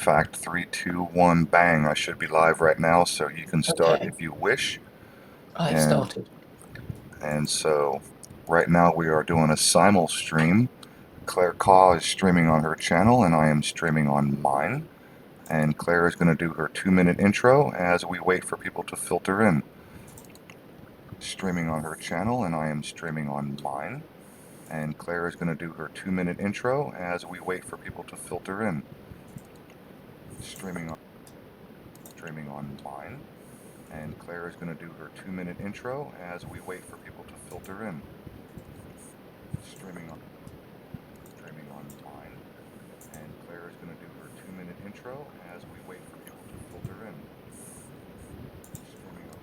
fact, 3, 2, 1, bang. I should be live right now, so you can start Okay, if you wish. I've And started. so right now we are doing a simul stream. Claire Khaw is streaming on her channel, and I am streaming on mine. And Claire is going to do her 2-minute intro as we wait for people to filter in. Streaming on her channel, and I am streaming on mine. And Claire is going to do her 2-minute intro as we wait for people to filter in. Streaming on mine. And Claire is going to do her 2-minute intro as we wait for people to filter in. Streaming on mine. And Claire is going to do her 2-minute intro as we wait for people to filter in. Streaming on.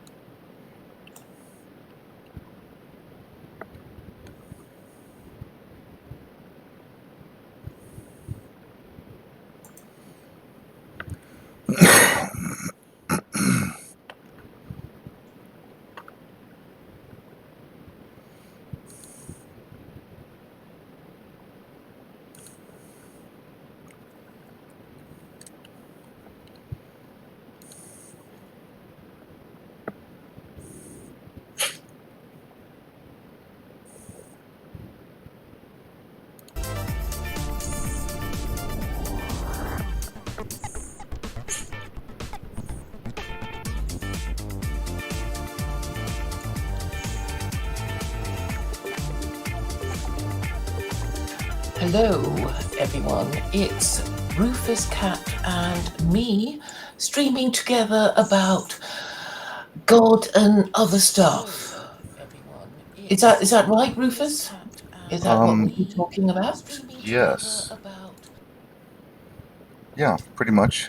Hello, everyone. It's Rufus Cat and me streaming together about God and other stuff. Is that right, Rufus? Is that what we'll be talking about? Yes. Yeah, pretty much.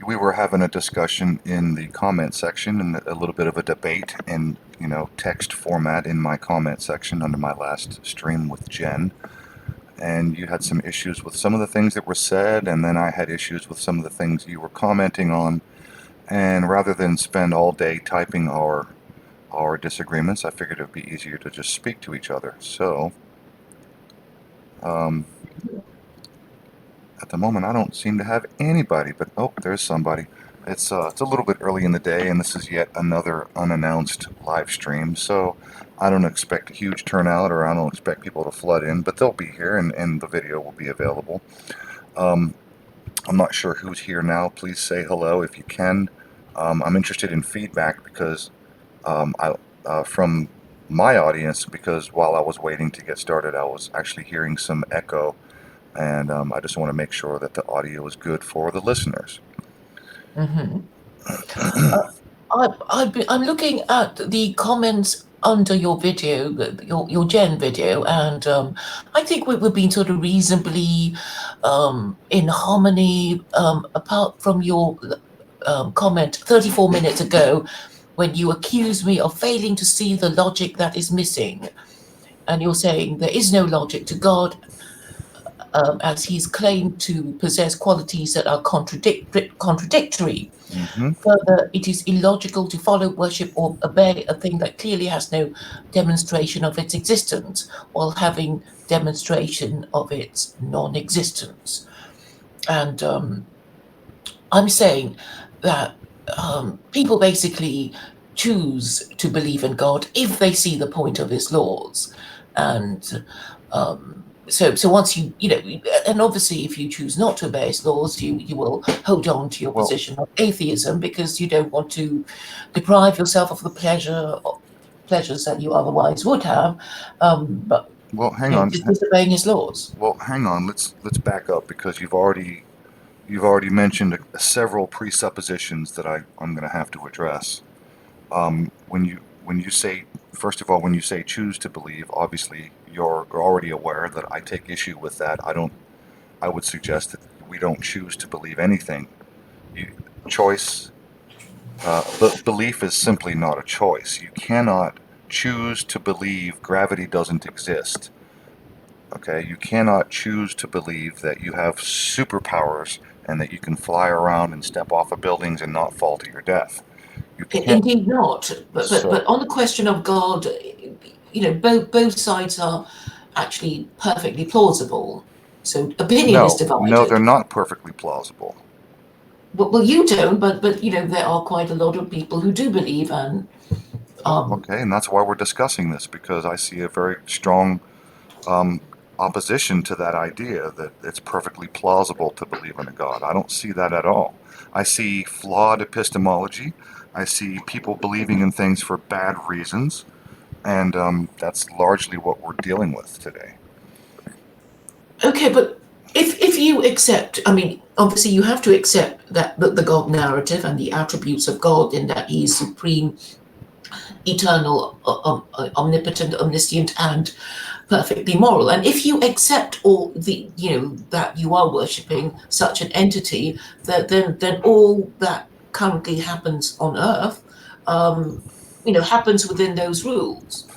We were having a discussion in the comment section and a little bit of a debate in, text format in my comment section under my last stream with Jen. And you had some issues with some of the things that were said, and then I had issues with some of the things you were commenting on. And rather than spend all day typing our disagreements, I figured it would be easier to just speak to each other. So, at the moment, I don't seem to have anybody, but oh, there's somebody. It's a little bit early in the day, and this is yet another unannounced live stream, so I don't expect a huge turnout, or I don't expect people to flood in, but they'll be here, and the video will be available. I'm not sure who's here now. Please say hello if you can. I'm interested in feedback because from my audience, because while I was waiting to get started, I was actually hearing some echo, and I just want to make sure that the audio is good for the listeners. Mm-hmm. I'm looking at the comments under your video, your Jen video, and I think we've been sort of reasonably in harmony, apart from your comment 34 minutes ago when you accused me of failing to see the logic that is missing. And you're saying there is no logic to God, as he's claimed to possess qualities that are contradictory. Mm-hmm. Further, it is illogical to follow, worship, or obey a thing that clearly has no demonstration of its existence, while having demonstration of its non-existence. And I'm saying that people basically choose to believe in God if they see the point of his laws. And so once you and obviously if you choose not to obey his laws, you will hold on to your position of atheism because you don't want to deprive yourself of the pleasures that you otherwise would have. But hang on. Disobeying his laws. Well, hang on. Let's back up because you've already mentioned several presuppositions that I'm going to have to address. When you say, first of all, when you say choose to believe, obviously you're already aware that I take issue with that. I would suggest that we don't choose to believe anything. Belief is simply not a choice. You cannot choose to believe gravity doesn't exist. Okay, you cannot choose to believe that you have superpowers and that you can fly around and step off of buildings and not fall to your death. Indeed not. But on the question of God, both sides are actually perfectly plausible. So opinion is No, they're divided. not perfectly plausible. Well, you don't, but there are quite a lot of people who do believe, and Well, um, okay, and that's why we're discussing this, because I see a very strong um, opposition to that idea that it's perfectly plausible to believe in a God. I don't see that at all. I see flawed epistemology. I see people believing in things for bad reasons, and that's largely what we're dealing with today. okay, but if you accept, I mean, obviously you have to accept that the God narrative and the attributes of God, in that He is supreme, eternal, omnipotent, omniscient, and perfectly moral. And if you accept all the, that you are worshipping such an entity, that then all that currently happens on Earth, um, happens within those rules.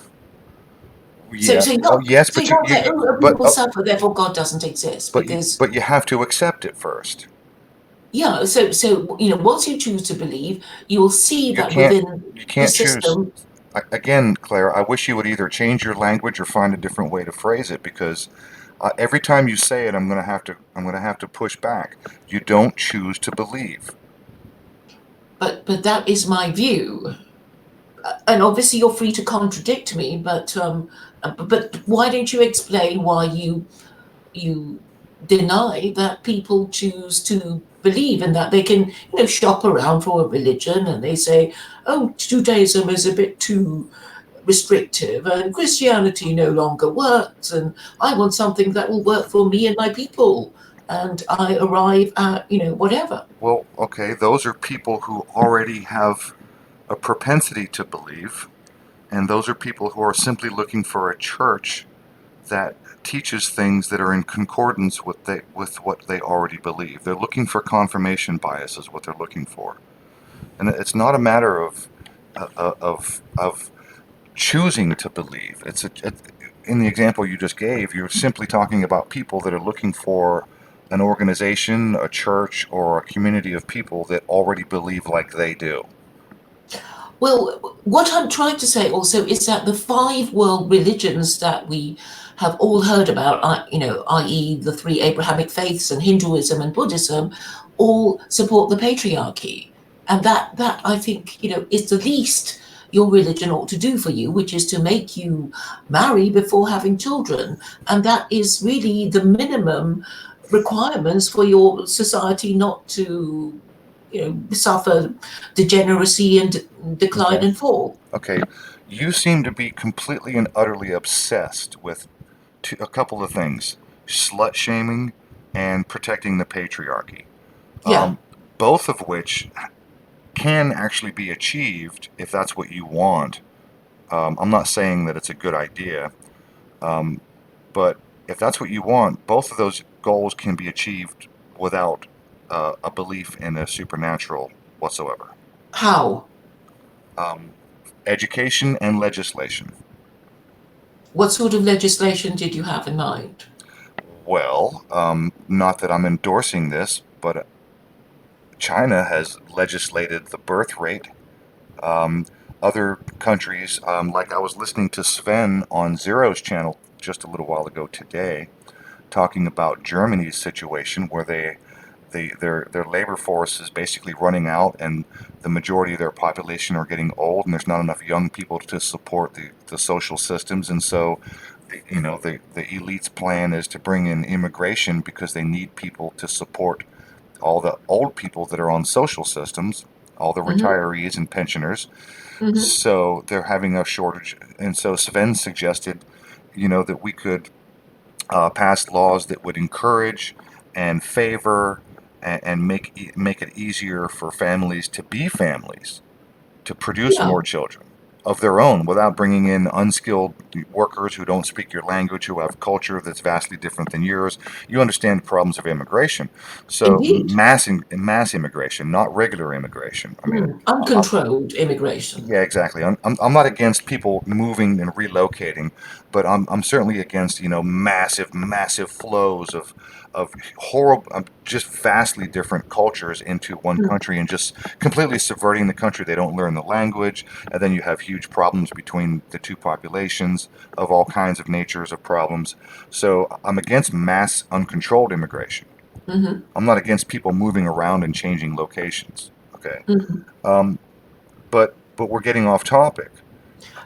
So, Yeah. so you Oh, don't, yes, so you but you, don't you say, oh, but people suffer, therefore God doesn't exist, because but you have to accept it first. yeah. So once you choose to believe, you will see You that can't within you the can't choose. system. Again, Claire, I wish you would either change your language or find a different way to phrase it, because every time you say it, I'm going to have to push back. You don't choose to believe. But that is my view, and obviously you're free to contradict me. But why don't you explain why you deny that people choose to believe, and that they can shop around for a religion, and they say, oh, Judaism is a bit too restrictive and Christianity no longer works, and I want something that will work for me and my people, and I arrive at whatever. Well, okay, those are people who already have a propensity to believe, and those are people who are simply looking for a church that teaches things that are in concordance with what they already believe. They're looking for confirmation bias is what they're looking for, and it's not a matter of choosing to believe. In the example you just gave, you're simply talking about people that are looking for an organization, a church, or a community of people that already believe like they do. Well, what I'm trying to say also is that the five world religions that we have all heard about, i.e., the three Abrahamic faiths and Hinduism and Buddhism, all support the patriarchy, and that I think is the least your religion ought to do for you, which is to make you marry before having children, and that is really the minimum requirements for your society not to suffer degeneracy and decline Okay. and fall. Okay. You seem to be completely and utterly obsessed with a couple of things: slut shaming and protecting the patriarchy. Yeah. Um, Both of which can actually be achieved if that's what you want. I'm not saying that it's a good idea, um, but if that's what you want, both of those goals can be achieved without a belief in a supernatural whatsoever. How? Um, Education and legislation. What sort of legislation did you have in mind? Well, not that I'm endorsing this, but China has legislated the birth rate. Um, Other countries, like I was listening to Sven on Zero's channel just a little while ago today, talking about Germany's situation, where their labor force is basically running out, and the majority of their population are getting old, and there's not enough young people to support the social systems, and so the elite's plan is to bring in immigration because they need people to support all the old people that are on social systems, all the Hmm. retirees and pensioners. Hmm. So they're having a shortage, and so Sven suggested, that we could pass laws that would encourage and favor and make it easier for families to be families, to produce Yeah, more children of their own without bringing in unskilled workers who don't speak your language, who have culture that's vastly different than yours. You understand the problems of immigration. So indeed. mass immigration, not regular immigration. I mean, Uncontrolled immigration. yeah, exactly. I'm not against people moving and relocating, but I'm certainly against massive flows of horrible, just vastly different cultures into one Mm, country and just completely subverting the country. They don't learn the language, and then you have huge problems between the two populations of all kinds of natures of problems. So I'm against mass uncontrolled immigration. mhm, I'm not against people moving around and changing locations. Okay, mhm. um, but we're getting off topic.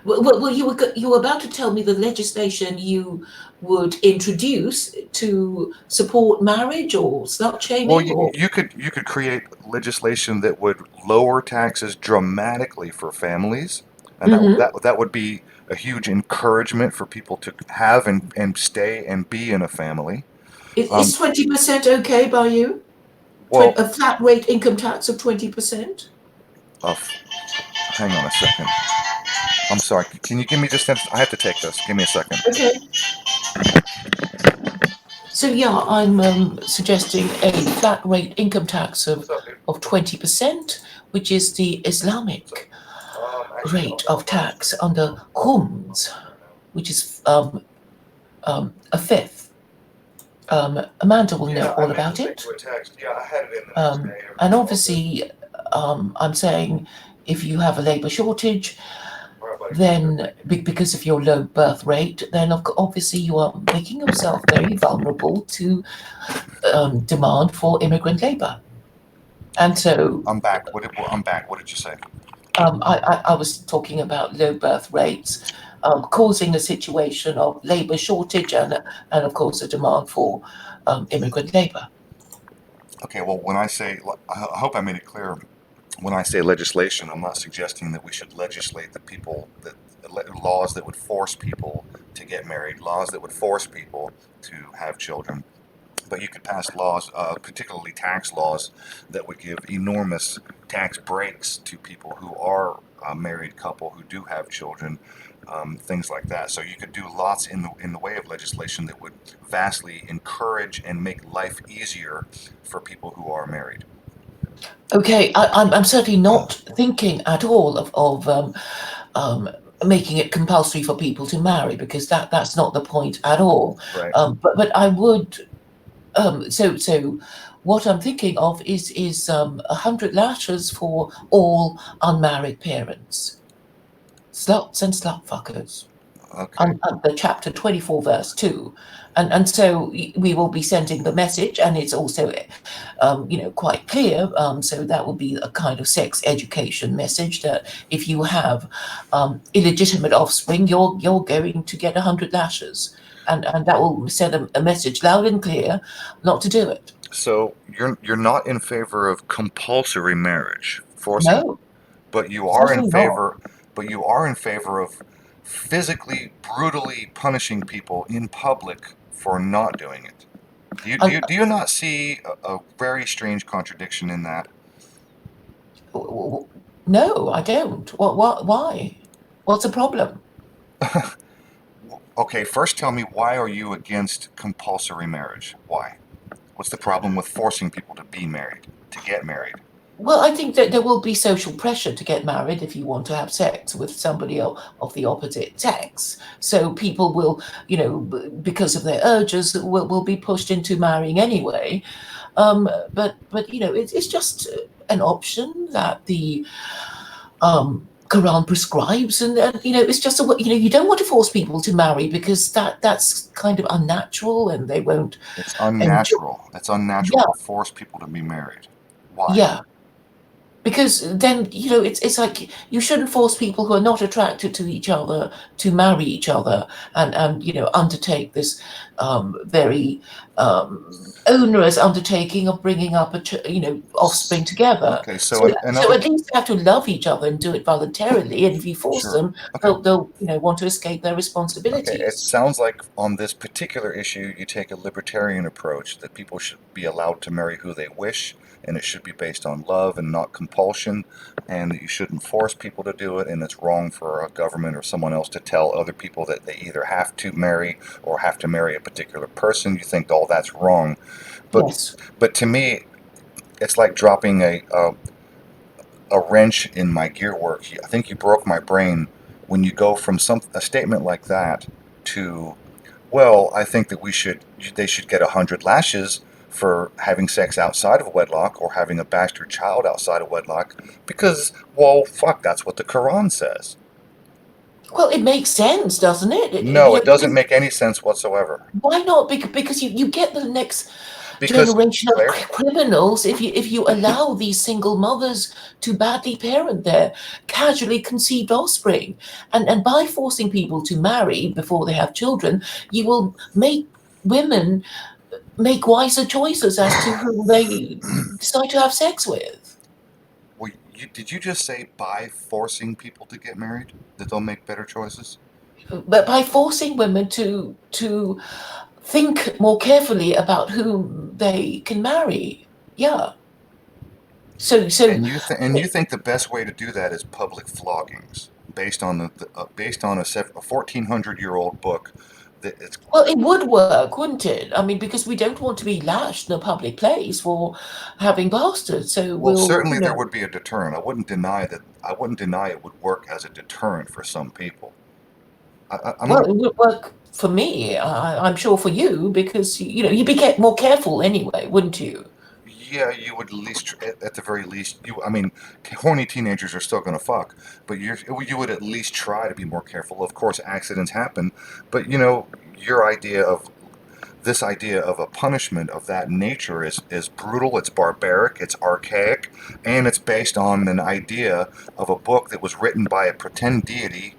Well, you were about to tell me the legislation you would introduce to support marriage or slut Well, shaming, you, or you could create legislation that would lower taxes dramatically for families, and Mhm. that would be a huge encouragement for people to have and stay and be in a family. Is Um, 20% okay by you? well, A flat rate income tax of 20%? uh, hang on a second. I'm sorry. Can you give me just? I have to take this. Give me a second. Okay. So yeah, I'm suggesting a flat rate income tax What's up, dude? of 20%, which is the What's up? Islamic Actually, rate of tax under Khums, which is a fifth. Amanda will know yeah, I all meant to about send it. you a text. Yeah, I had it in the next day. And Everything's all good. obviously, I'm saying if you have a labour shortage, All right, buddy. Take care. then Thank you. because of your low birth rate, then obviously you are making yourself very vulnerable to demand for immigrant labour. And so I'm back. I'm back. What did you say? I was talking about low birth rates causing a situation of labour shortage and of course, a demand for immigrant labour. Okay, well, when I say, I hope I made it clear. When I say legislation, I'm not suggesting that we should legislate laws that would force people to get married, laws that would force people to have children. But you could pass laws, particularly tax laws, that would give enormous tax breaks to people who are a married couple who do have children, things like that. So you could do lots in the way of legislation that would vastly encourage and make life easier for people who are married. Okay, I'm certainly not thinking at all of um, making it compulsory for people to marry because that's not the point at all. Right. But I would. So what I'm thinking of is 100 lashes for all unmarried parents, sluts and slut fuckers. Okay. The chapter 24 verse 2, and so we will be sending the message, and it's also quite clear, so that will be a kind of sex education message that if you have illegitimate offspring, you're going to get 100 lashes, and that will send a message loud and clear not to do it. So you're not in favor of compulsory marriage, forcing, No, but you are in certainly not. favor, but you are in favor of physically, brutally punishing people in public for not doing it. And, Do you not see a very strange contradiction in that? no, I don't. Why? What's the problem? Okay, first tell me, why are you against compulsory marriage? Why? What's the problem with forcing people to be married, to get married? Well, I think that there will be social pressure to get married if you want to have sex with somebody of the opposite sex. So people will, because of their urges, will be pushed into marrying anyway. But it's just an option that the Quran prescribes, and it's just you don't want to force people to marry because that's kind of unnatural, and they won't It's enjoy. unnatural. It's unnatural Yeah, to force people to be married. Why? yeah. Because then it's like you shouldn't force people who are not attracted to each other to marry each other and undertake this very onerous undertaking of bringing up offspring together. Okay, so So another, at least they have to love each other and do it voluntarily. And if you force sure. them, Okay. they'll want to escape their Okay, it responsibilities. sounds like on this particular issue, you take a libertarian approach that people should be allowed to marry who they wish, and it should be based on love and not compulsion, and that you shouldn't force people to do it, and it's wrong for a government or someone else to tell other people that they either have to marry or have to marry a particular person. You think all that's wrong, but Yes. to me, it's like dropping a wrench in my gear work. I think you broke my brain when you go from a statement like that to Well, I think that they should get 100 lashes for having sex outside of wedlock or having a bastard child outside of wedlock because, well, fuck, that's what the Quran says. Well, it makes sense, doesn't it? No, it doesn't Because make any sense whatsoever. why not? Because you get the next Because, generation of Claire, criminals if you allow these single mothers to badly parent their casually conceived offspring, and by forcing people to marry before they have children, you will make women make wiser choices as to who they decide to have sex with. did you just say by forcing people to get married that they'll make better choices? But by forcing women to think more carefully about whom they can marry. Yeah. So And you think the best way to do that is public floggings based on based on a 1400-year-old book that it's well, it would work, wouldn't it? I mean, because we don't want to be lashed in a public place for having bastards. So well, we'll, certainly there would be a deterrent. I wouldn't deny that. I wouldn't deny it would work as a deterrent for some people. I'm well, gonna it would work for me. I'm sure for you, because you'd be more careful anyway, wouldn't you? Yeah, you would at least, at the very least, I mean, horny teenagers are still going to fuck, but you would at least try to be more careful. Of course, accidents happen, but your idea of this idea of a punishment of that nature is brutal, it's barbaric, it's archaic, and it's based on an idea of a book that was written by a pretend deity,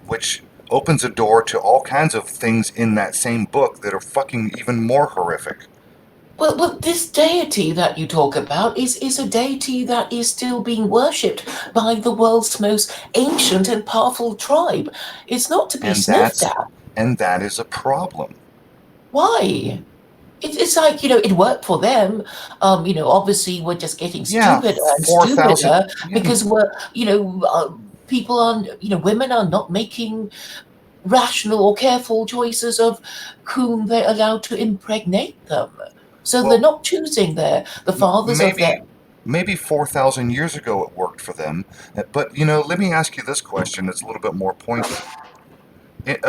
which opens a door to all kinds of things in that same book that are fucking even more horrific. Well, this deity that you talk about is a deity that is still being worshipped by the world's most ancient and powerful tribe. It's not to be And sniffed that's at. and that is a problem. Why? It's like, it worked for them. Obviously we're just getting Yeah, stupider and 4,000. stupider Yeah, because people are, women are not making rational or careful choices of whom they're allowed to impregnate them. So they're well, not choosing the fathers of their. maybe 4,000 years ago it worked for them. But let me ask you this question that's a little bit more pointed.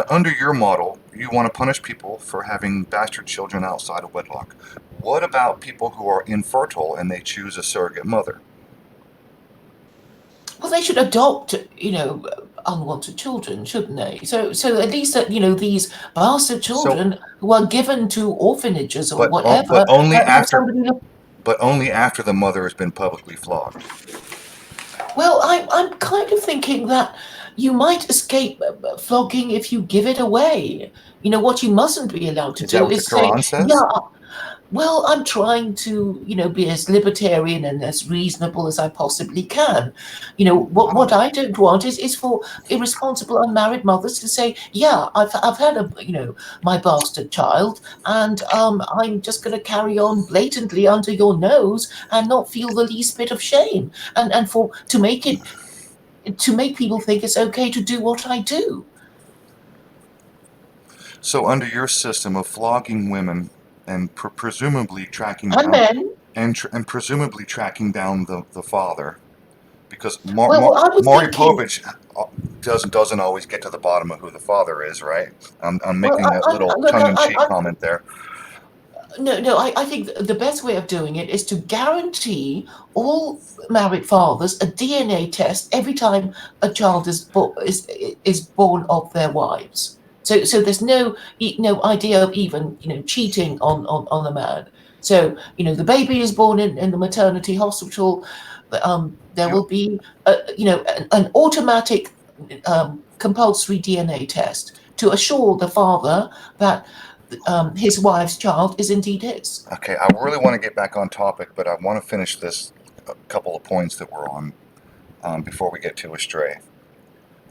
Under your model, you want to punish people for having bastard children outside of wedlock. What about people who are infertile and they choose a surrogate mother? Well, they should adopt, unwanted children, shouldn't they? So at least that, these bastard So, children who are given to orphanages or but o- but whatever, only have after somebody look. but only after the mother has been publicly flogged. Well, I'm kind of thinking that you might escape flogging if you give it away. What you mustn't be allowed to Is that do what the is say, Quran yeah, says? well, I'm trying to, be as libertarian and as reasonable as I possibly can. What Wow. I don't want is for irresponsible unmarried mothers to say, yeah, I've had my bastard child, and I'm just going to carry on blatantly under your nose and not feel the least bit of shame, and for to make people think it's okay to do what I do. So, under your system of flogging women and presumably tracking And down men, and presumably tracking down the father, because well, I was Maury thinking, Povich doesn't always get to the bottom of who the father is, right? I'm well, making a little look, tongue-in-cheek comment there. no, I think the best way of doing it is to guarantee all married fathers a DNA test every time a child is born of their wives. So there's no idea of even cheating on a man. So the baby is born in the maternity hospital. There You will be an automatic compulsory DNA test to assure the father that his wife's child is indeed his. Okay? I really want to get back on topic, but I want to finish this couple of points that we're on before we get too astray.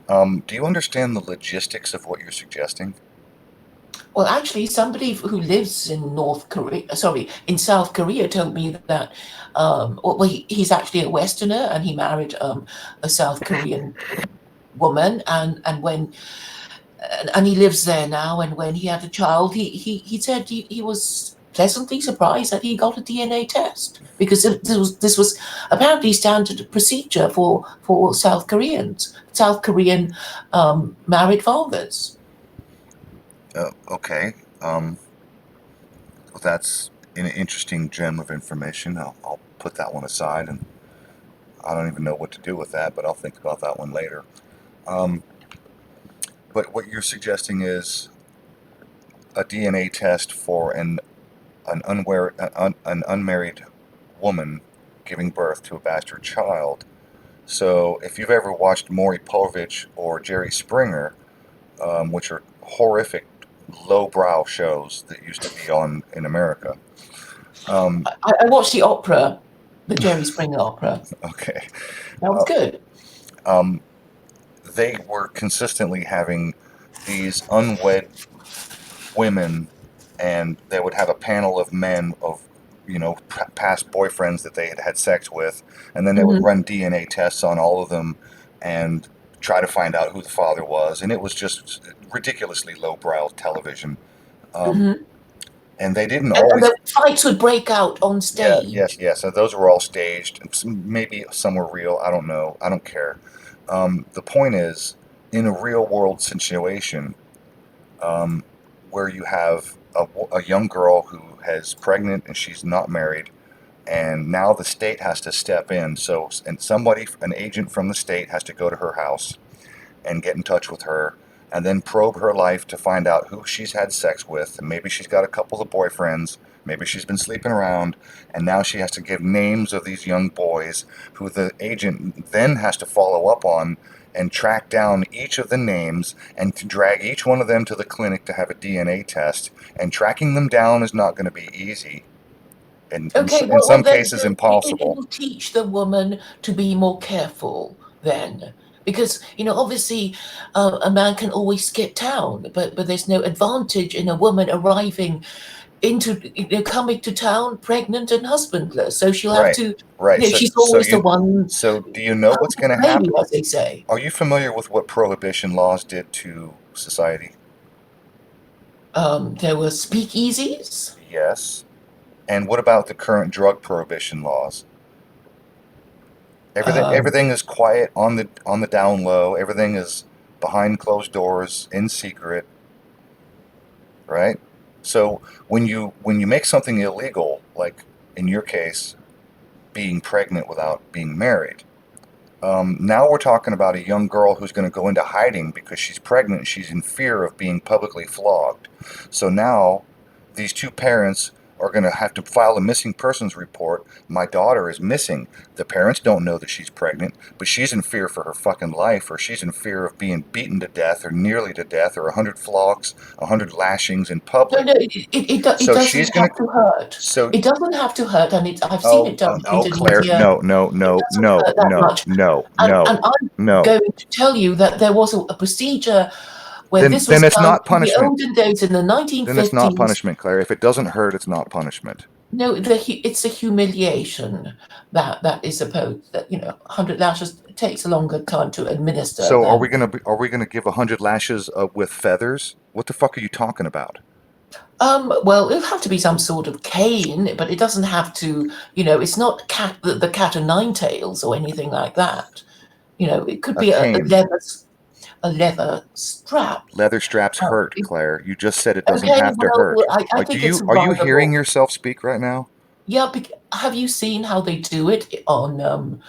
Do you understand the logistics of what you're suggesting? Well, actually, somebody who lives in in South Korea told me that, he's actually a Westerner and he married a South Korean woman, and he lives there now. And when he had a child, he said he was pleasantly surprised that he got a DNA test because this was apparently standard procedure for South Korean married fathers. Okay. Well, that's an interesting gem of information. I'll put that one aside, and I don't even know what to do with that, but I'll think about that one later. Um, but what you're suggesting is a DNA test for an unmarried woman giving birth to a bastard child. So if you've ever watched Maury Povich or Jerry Springer, which are horrific lowbrow shows that used to be on in America. I watched the opera, the Jerry Springer opera. Okay. That was good. Um, they were consistently having these unwed women, and they would have a panel of men of, past boyfriends that they had had sex with, and then they would Hmm. run DNA tests on all of them and try to find out who the father was, and it was just ridiculously lowbrow television. Um, Hmm. and they didn't And always. the fights would break out on Yeah, yes, stage. yes. So those were all staged. Maybe some were real. I don't know. I don't care. The point is, in a real world situation, um, where you have a young girl who is pregnant and she's not married, and now the state has to step in. So, and somebody, an agent from the state, has to go to her house and get in touch with her and then probe her life to find out who she's had sex with. And maybe she's got a couple of boyfriends. Maybe she's been sleeping around. And now she has to give names of these young boys who the agent then has to follow up on and track down each of the names and to drag each one of them to the clinic to have a DNA test. And tracking them down is not going to be easy. And Okay, in well, some then cases, it impossible. will teach the woman to be more careful then. Because, obviously, a man can always skip town, but there's no advantage in a woman arriving coming to town pregnant and husbandless. So she'll have Right, to, right. So, she's so always the you, one so do you know what's going to baby, happen? as they say. Are you familiar with what prohibition laws did to society? There were speakeasies. Yes. And what about the current drug prohibition laws? Um, Everything is quiet on the down low. Everything is behind closed doors, in secret, right? So when you make something illegal, like in your case, being pregnant without being married, now we're talking about a young girl who's going to go into hiding because she's pregnant and she's in fear of being publicly flogged. So now these two parents are going to have to file a missing persons report. My daughter is missing. The parents don't know that she's pregnant, but she's in fear for her fucking life, or she's in fear of being beaten to death or nearly to death, or 100 flogs, 100 lashings in no, public. no, it So doesn't she's going have to. to hurt. So It doesn't have to hurt, and I've seen it done in oh, Claire, Indonesia. no, no, It no, doesn't no, hurt that no, much. no, And no, I'm no. going to tell you that there was a procedure where Then this was then it's done not in the punishment. olden days in the Then it's not 1950s. punishment, Claire. If it doesn't hurt, it's not punishment. No, it's the humiliation that is supposed that 100 lashes takes a longer time to administer So than. are we gonna give 100 lashes with feathers? What the fuck are you talking about? Well, it'll have to be some sort of cane, but it doesn't have to. It's not the cat o' nine tails or anything like that. It could A be cane. a leather strap. Leather straps Uh, hurt, it- Claire. You just said it doesn't okay, have to hurt. well, I think it's Are you hearing survivable. yourself speak right now? Yeah, have you seen how they do it on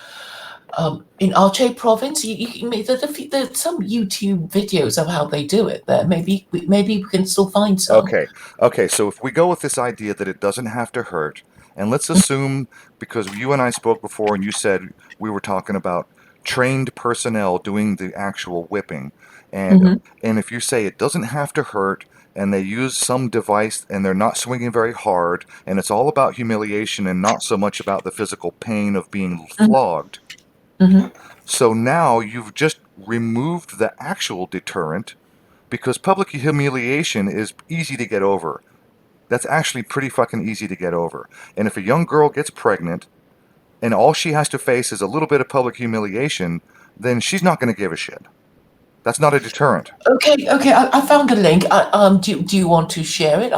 in Aceh province? There's some YouTube videos of how they do it there. Maybe we can still find some. Okay. Okay, so if we go with this idea that it doesn't have to hurt, and let's assume, because you and I spoke before and you said we were talking about trained personnel doing the actual whipping, and Hmm. and if you say it doesn't have to hurt and they use some device and they're not swinging very hard and it's all about humiliation and not so much about the physical pain of being flogged, Hmm. so now you've just removed the actual deterrent because public humiliation is easy to get over. That's actually pretty fucking easy to get over. And if a young girl gets pregnant and all she has to face is a little bit of public humiliation, then she's not going to give a shit. That's not a deterrent. Okay. I found a link. Do you want to share it?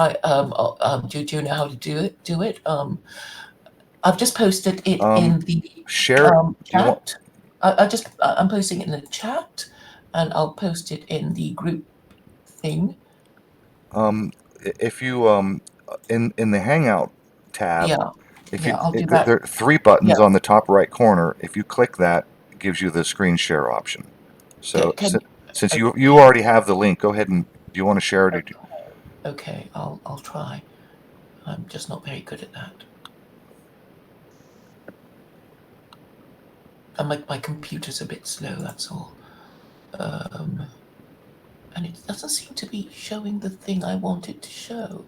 Do you know how to do it? I've just posted it Um, in the Share. Do you want? chat. I'm posting it in the chat, and I'll post it in the group thing. If you in the Hangout tab, Yeah, if yeah, I'll do there that. are three buttons Yeah, on the top right corner. If you click that, it gives you the screen share option. So can since you okay, already have the link, go ahead and do you want to share it? Or okay, I'll try. I'm just not very good at that. And my computer's a bit slow, that's all. Um, and it doesn't seem to be showing the thing I want it to show.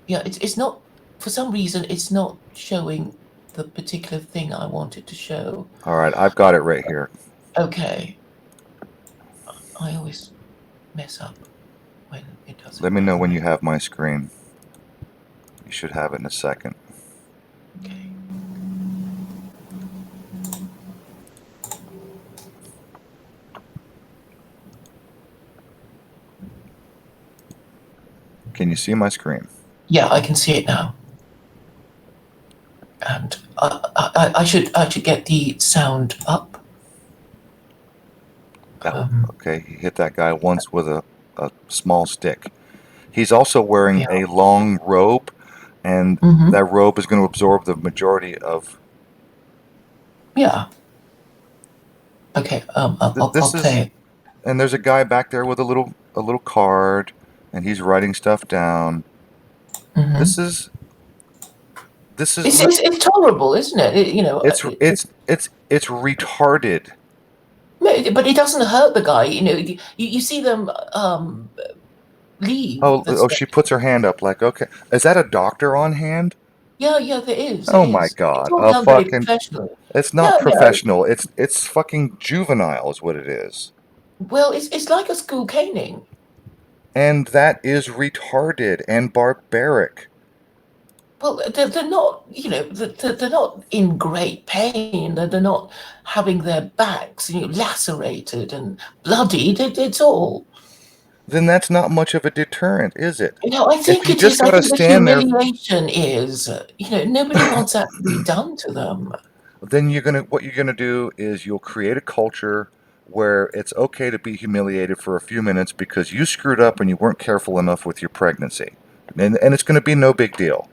Yeah, it's not, for some reason, it's not showing the particular thing I want it to show. all right, I've got it right here. Okay, I always mess up when it does Let it me that know when way. you have my screen. You should have it in a second. Okay. Can you see my screen? Yeah, I can see it now. And I should get the sound up. That Um, okay. He hit that guy once with a small stick. He's also wearing yeah. a long robe, and Mm-hmm. that robe is going to absorb the majority of. Yeah. Okay. I'll This play is, it. and there's a guy back there with a little card, and he's writing stuff down. Mm-hmm. This is this is It's tolerable, isn't it? it's retarded. But it doesn't hurt the guy. You see them leave Oh, the she stage. puts her hand up like, okay, is that a doctor on hand? Yeah, yeah, there is. It Oh my is. It's God, all a done very fucking, professionally. it's not Yeah, yeah. professional. It's fucking juvenile is what it is. Well, it's like a school caning. And that is retarded and barbaric. Well, they're not, they're not in great pain. They're not having their backs, lacerated and bloodied. It's all. Then that's not much of a deterrent, is it? I If think you it just is. I gotta think the stand there, humiliation is, nobody wants that to be done to them. then what you're gonna do is you'll create a culture where it's okay to be humiliated for a few minutes because you screwed up and you weren't careful enough with your pregnancy, and it's gonna be no big deal.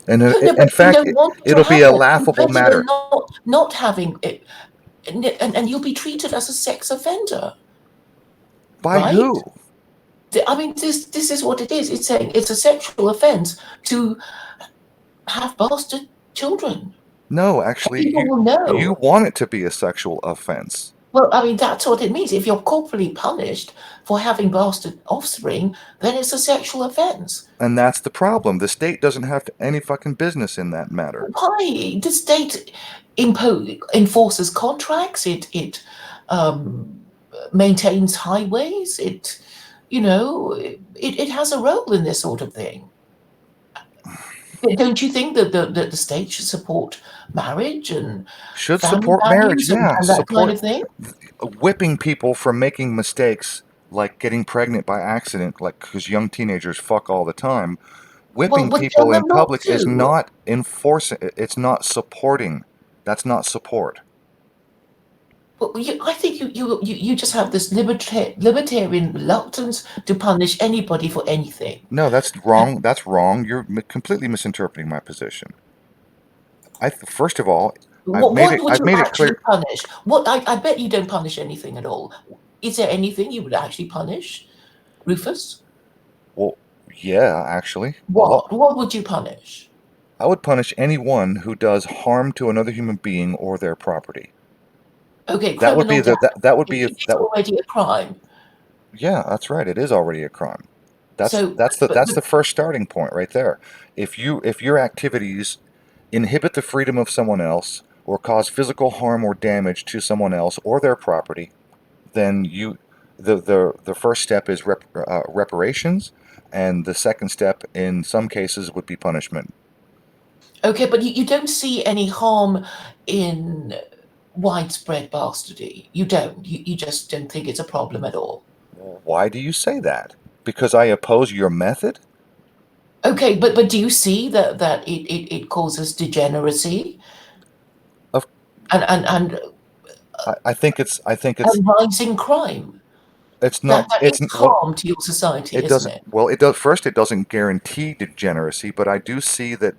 And No, no, in but you fact, don't want it to it'll be a happen. It's laughable better than matter. not having it, and you'll be treated as a sex offender, By right? who? I mean, this is what it is. It's saying it's a sexual offence to have bastard children. No, actually, People will you know. want it to be a sexual offense. Well, I mean, that's what it means. If you're corporally punished for having bastard offspring, then it's a sexual offence. And that's the problem. The state doesn't have any fucking business in that matter. Why? The state enforces contracts. It um, maintains highways. It has a role in this sort of thing. Don't you think that the state should support marriage and Should family support marriage, values and, yeah. and that kind Support of thing? whipping people for making mistakes like getting pregnant by accident, like because young teenagers fuck all the time. Well, Whipping we'll tell people in them not public is to. not enforcing, it's not supporting. That's not support. Well, I think you just have this libertarian reluctance to punish anybody for anything. No, that's wrong. That's wrong. You're completely misinterpreting my position. First of all, What would I've you made it actually clear. punish? I bet you don't punish anything at all. Is there anything you would actually punish, Rufus? Well, yeah, actually, What would you punish? I would punish anyone who does harm to another human being or their property. Okay, That would be criminal death. that would be It's already a crime. yeah, that's right. It is already a crime. So, That's the first starting point right there. If your activities inhibit the freedom of someone else or cause physical harm or damage to someone else or their property, then the first step is reparations, and the second step in some cases would be punishment. okay, but you don't see any harm in widespread bastardy. You don't. You just don't think it's a problem at all. Why do you say that? Because I oppose your method? Okay, but do you see that it causes degeneracy Of and I think it's and rising crime? It's not. That It's is well. harm to your society, It isn't doesn't. it? Well, it does. First, it doesn't guarantee degeneracy, but I do see that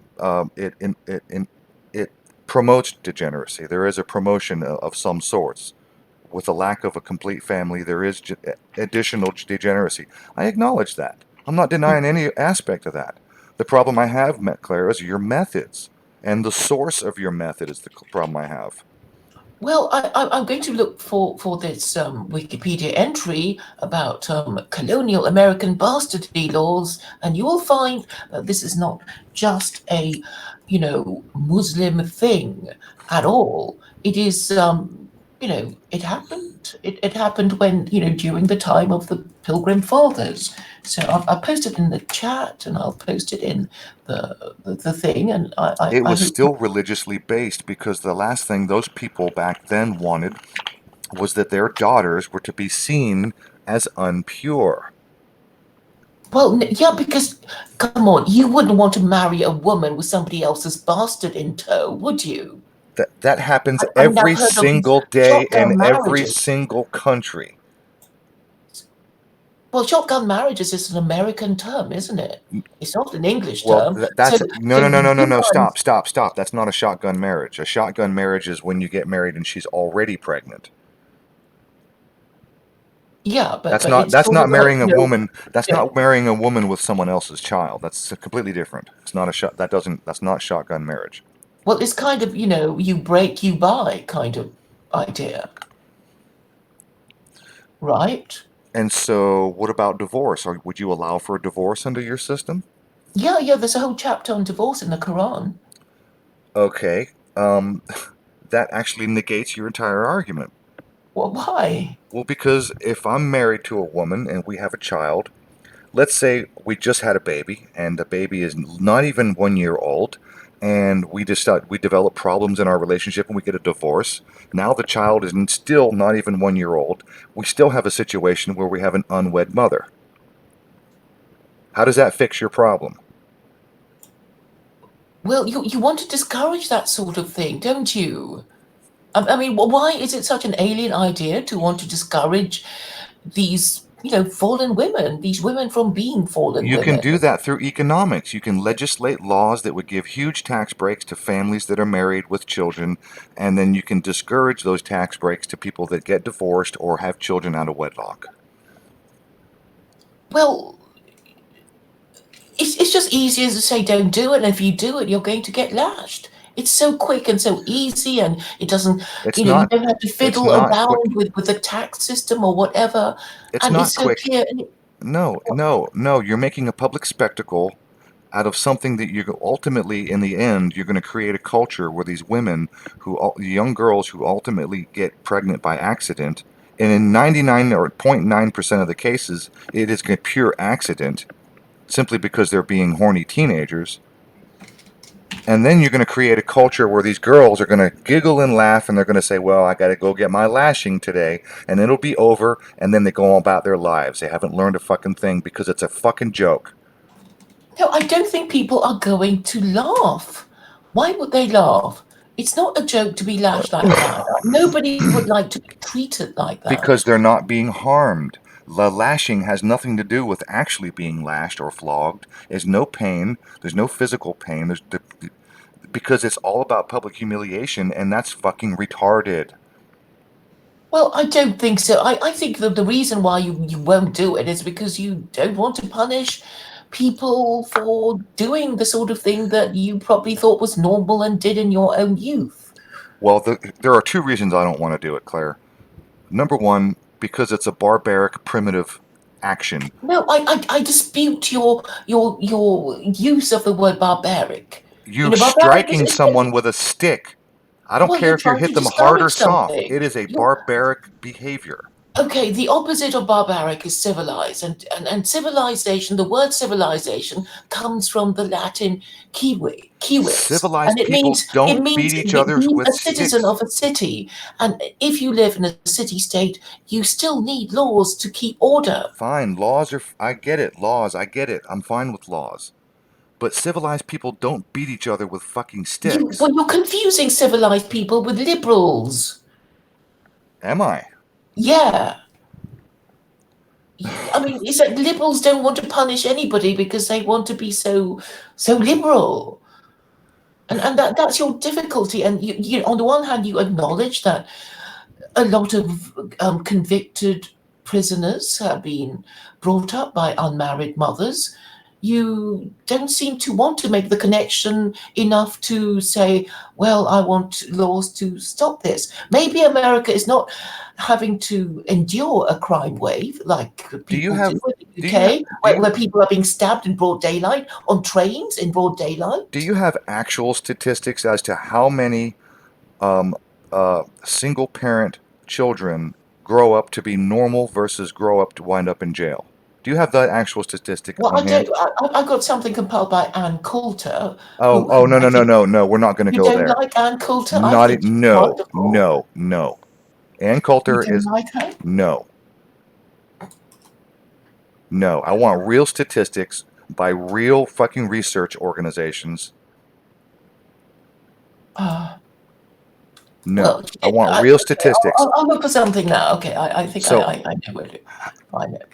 it promotes degeneracy. There is a promotion of some sorts. With a lack of a complete family, there is additional degeneracy. I acknowledge that. I'm not denying any aspect of that. The problem I have, Claire, is your methods, and the source of your method is the problem I have. Well, I'm going to look for this Wikipedia entry about colonial American bastardy laws, and you will find that this is not just a, Muslim thing at all. It is, it happened. It happened when, during the time of the Pilgrim Fathers. So I've posted in the chat, and I'll post it in the thing, and It I was hope. still religiously based because the last thing those people back then wanted was that their daughters were to be seen as unpure. Well, yeah, because come on, you wouldn't want to marry a woman with somebody else's bastard in tow, would you? That happens I mean, every I've heard of these single day in shotgun every marriages. single country. Well, shotgun marriages is an American term, isn't it? It's not an English Well, term. So, that's no, so no, no, no, no, you no. and Stop, stop, stop. That's not a shotgun marriage. A shotgun marriage is when you get married and she's already pregnant. yeah, but That's but not. it's That's sort of not like marrying a woman. That's yeah. not marrying a woman with someone else's child. That's completely different. It's not a shot. That doesn't. That's not shotgun marriage. Well, it's kind of you break, you buy kind of idea, right? And so, what about divorce? Or would you allow for a divorce under your system? Yeah, yeah. There's a whole chapter on divorce in the Quran. Okay. Um, that actually negates your entire argument. Well, why? Well, because if I'm married to a woman and we have a child, let's say we just had a baby and the baby is not even 1 year old, and we develop problems in our relationship and we get a divorce. Now the child is still not even 1 year old. We still have a situation where we have an unwed mother. How does that fix your problem? Well, you want to discourage that sort of thing, don't you? I mean, why is it such an alien idea to want to discourage these, fallen women, these women from being fallen You can women? do that through economics. You can legislate laws that would give huge tax breaks to families that are married with children, and then you can discourage those tax breaks to people that get divorced or have children out of wedlock. Well, it's just easier to say don't do it, and if you do it, you're going to get lashed. It's so quick and so easy, and it doesn't, It's you not don't have to it's fiddle not around quick. with the tax system or whatever, It's and it's not so quick. clear. And No, no, no. You're making a public spectacle out of something that you're ultimately, in the end, you're going to create a culture where these women, young girls who ultimately get pregnant by accident, and in 99 or 0.9% of the cases, it is a pure accident, simply because they're being horny teenagers. And then you're going to create a culture where these girls are going to giggle and laugh, and they're going to say, well, I got to go get my lashing today, and it'll be over, and then they go on about their lives. They haven't learned a fucking thing because it's a fucking joke. no, I don't think people are going to laugh. Why would they laugh? It's not a joke to be lashed like that. Nobody would like to be treated like Because that. they're not being harmed. The lashing has nothing to do with actually being lashed or flogged. There's no pain. There's no physical pain. Because it's all about public humiliation, and that's fucking retarded. Well, I don't think so. I think that the reason why you won't do it is because you don't want to punish people for doing the sort of thing that you probably thought was normal and did in your own youth. Well, there are two reasons I don't want to do it, Claire. Number one, because it's a barbaric, primitive action. No, I dispute your use of the word barbaric. You Barbaric striking someone with a stick. I don't well, care you're if you trying to hit them hard or discourage soft. something. It is a You're barbaric behavior. okay. The opposite of barbaric is civilized, and civilization. The word civilization comes from the Latin civis, and Civilized it people means it don't beat means each other being with a citizen sticks. of a city. And if you live in a city state, you still need laws to keep order. Fine, laws are. I get it. Laws, I get it. I'm fine with laws. But civilized people don't beat each other with fucking sticks. You're confusing civilized people with liberals. Am I? Yeah. I mean, is that liberals don't want to punish anybody because they want to be so liberal, and that's your difficulty. And you on the one hand, you acknowledge that a lot of convicted prisoners have been brought up by unmarried mothers. You don't seem to want to make the connection enough to say, well, I want laws to stop this. Maybe America is not having to endure a crime wave like Do you people have do in the do you have UK, do where you people are being stabbed in broad daylight on trains in broad do daylight. you have actual statistics as to how many um, single parent children grow up to be normal versus grow up to wind up in jail? Do you have that actual statistic Well, on I hand? don't. I got something compiled by Ann Coulter, Oh, who no, I no, no, think no, no. We're not going to you go don't there. like Ann Coulter. I Not think she's no, wonderful. no, no. Ann You Coulter don't is like her? no, no. I want real statistics by real fucking research organizations. Uh, No, well, I want I, real statistics. I'll look for something now. Okay, I think So, I know where to find it.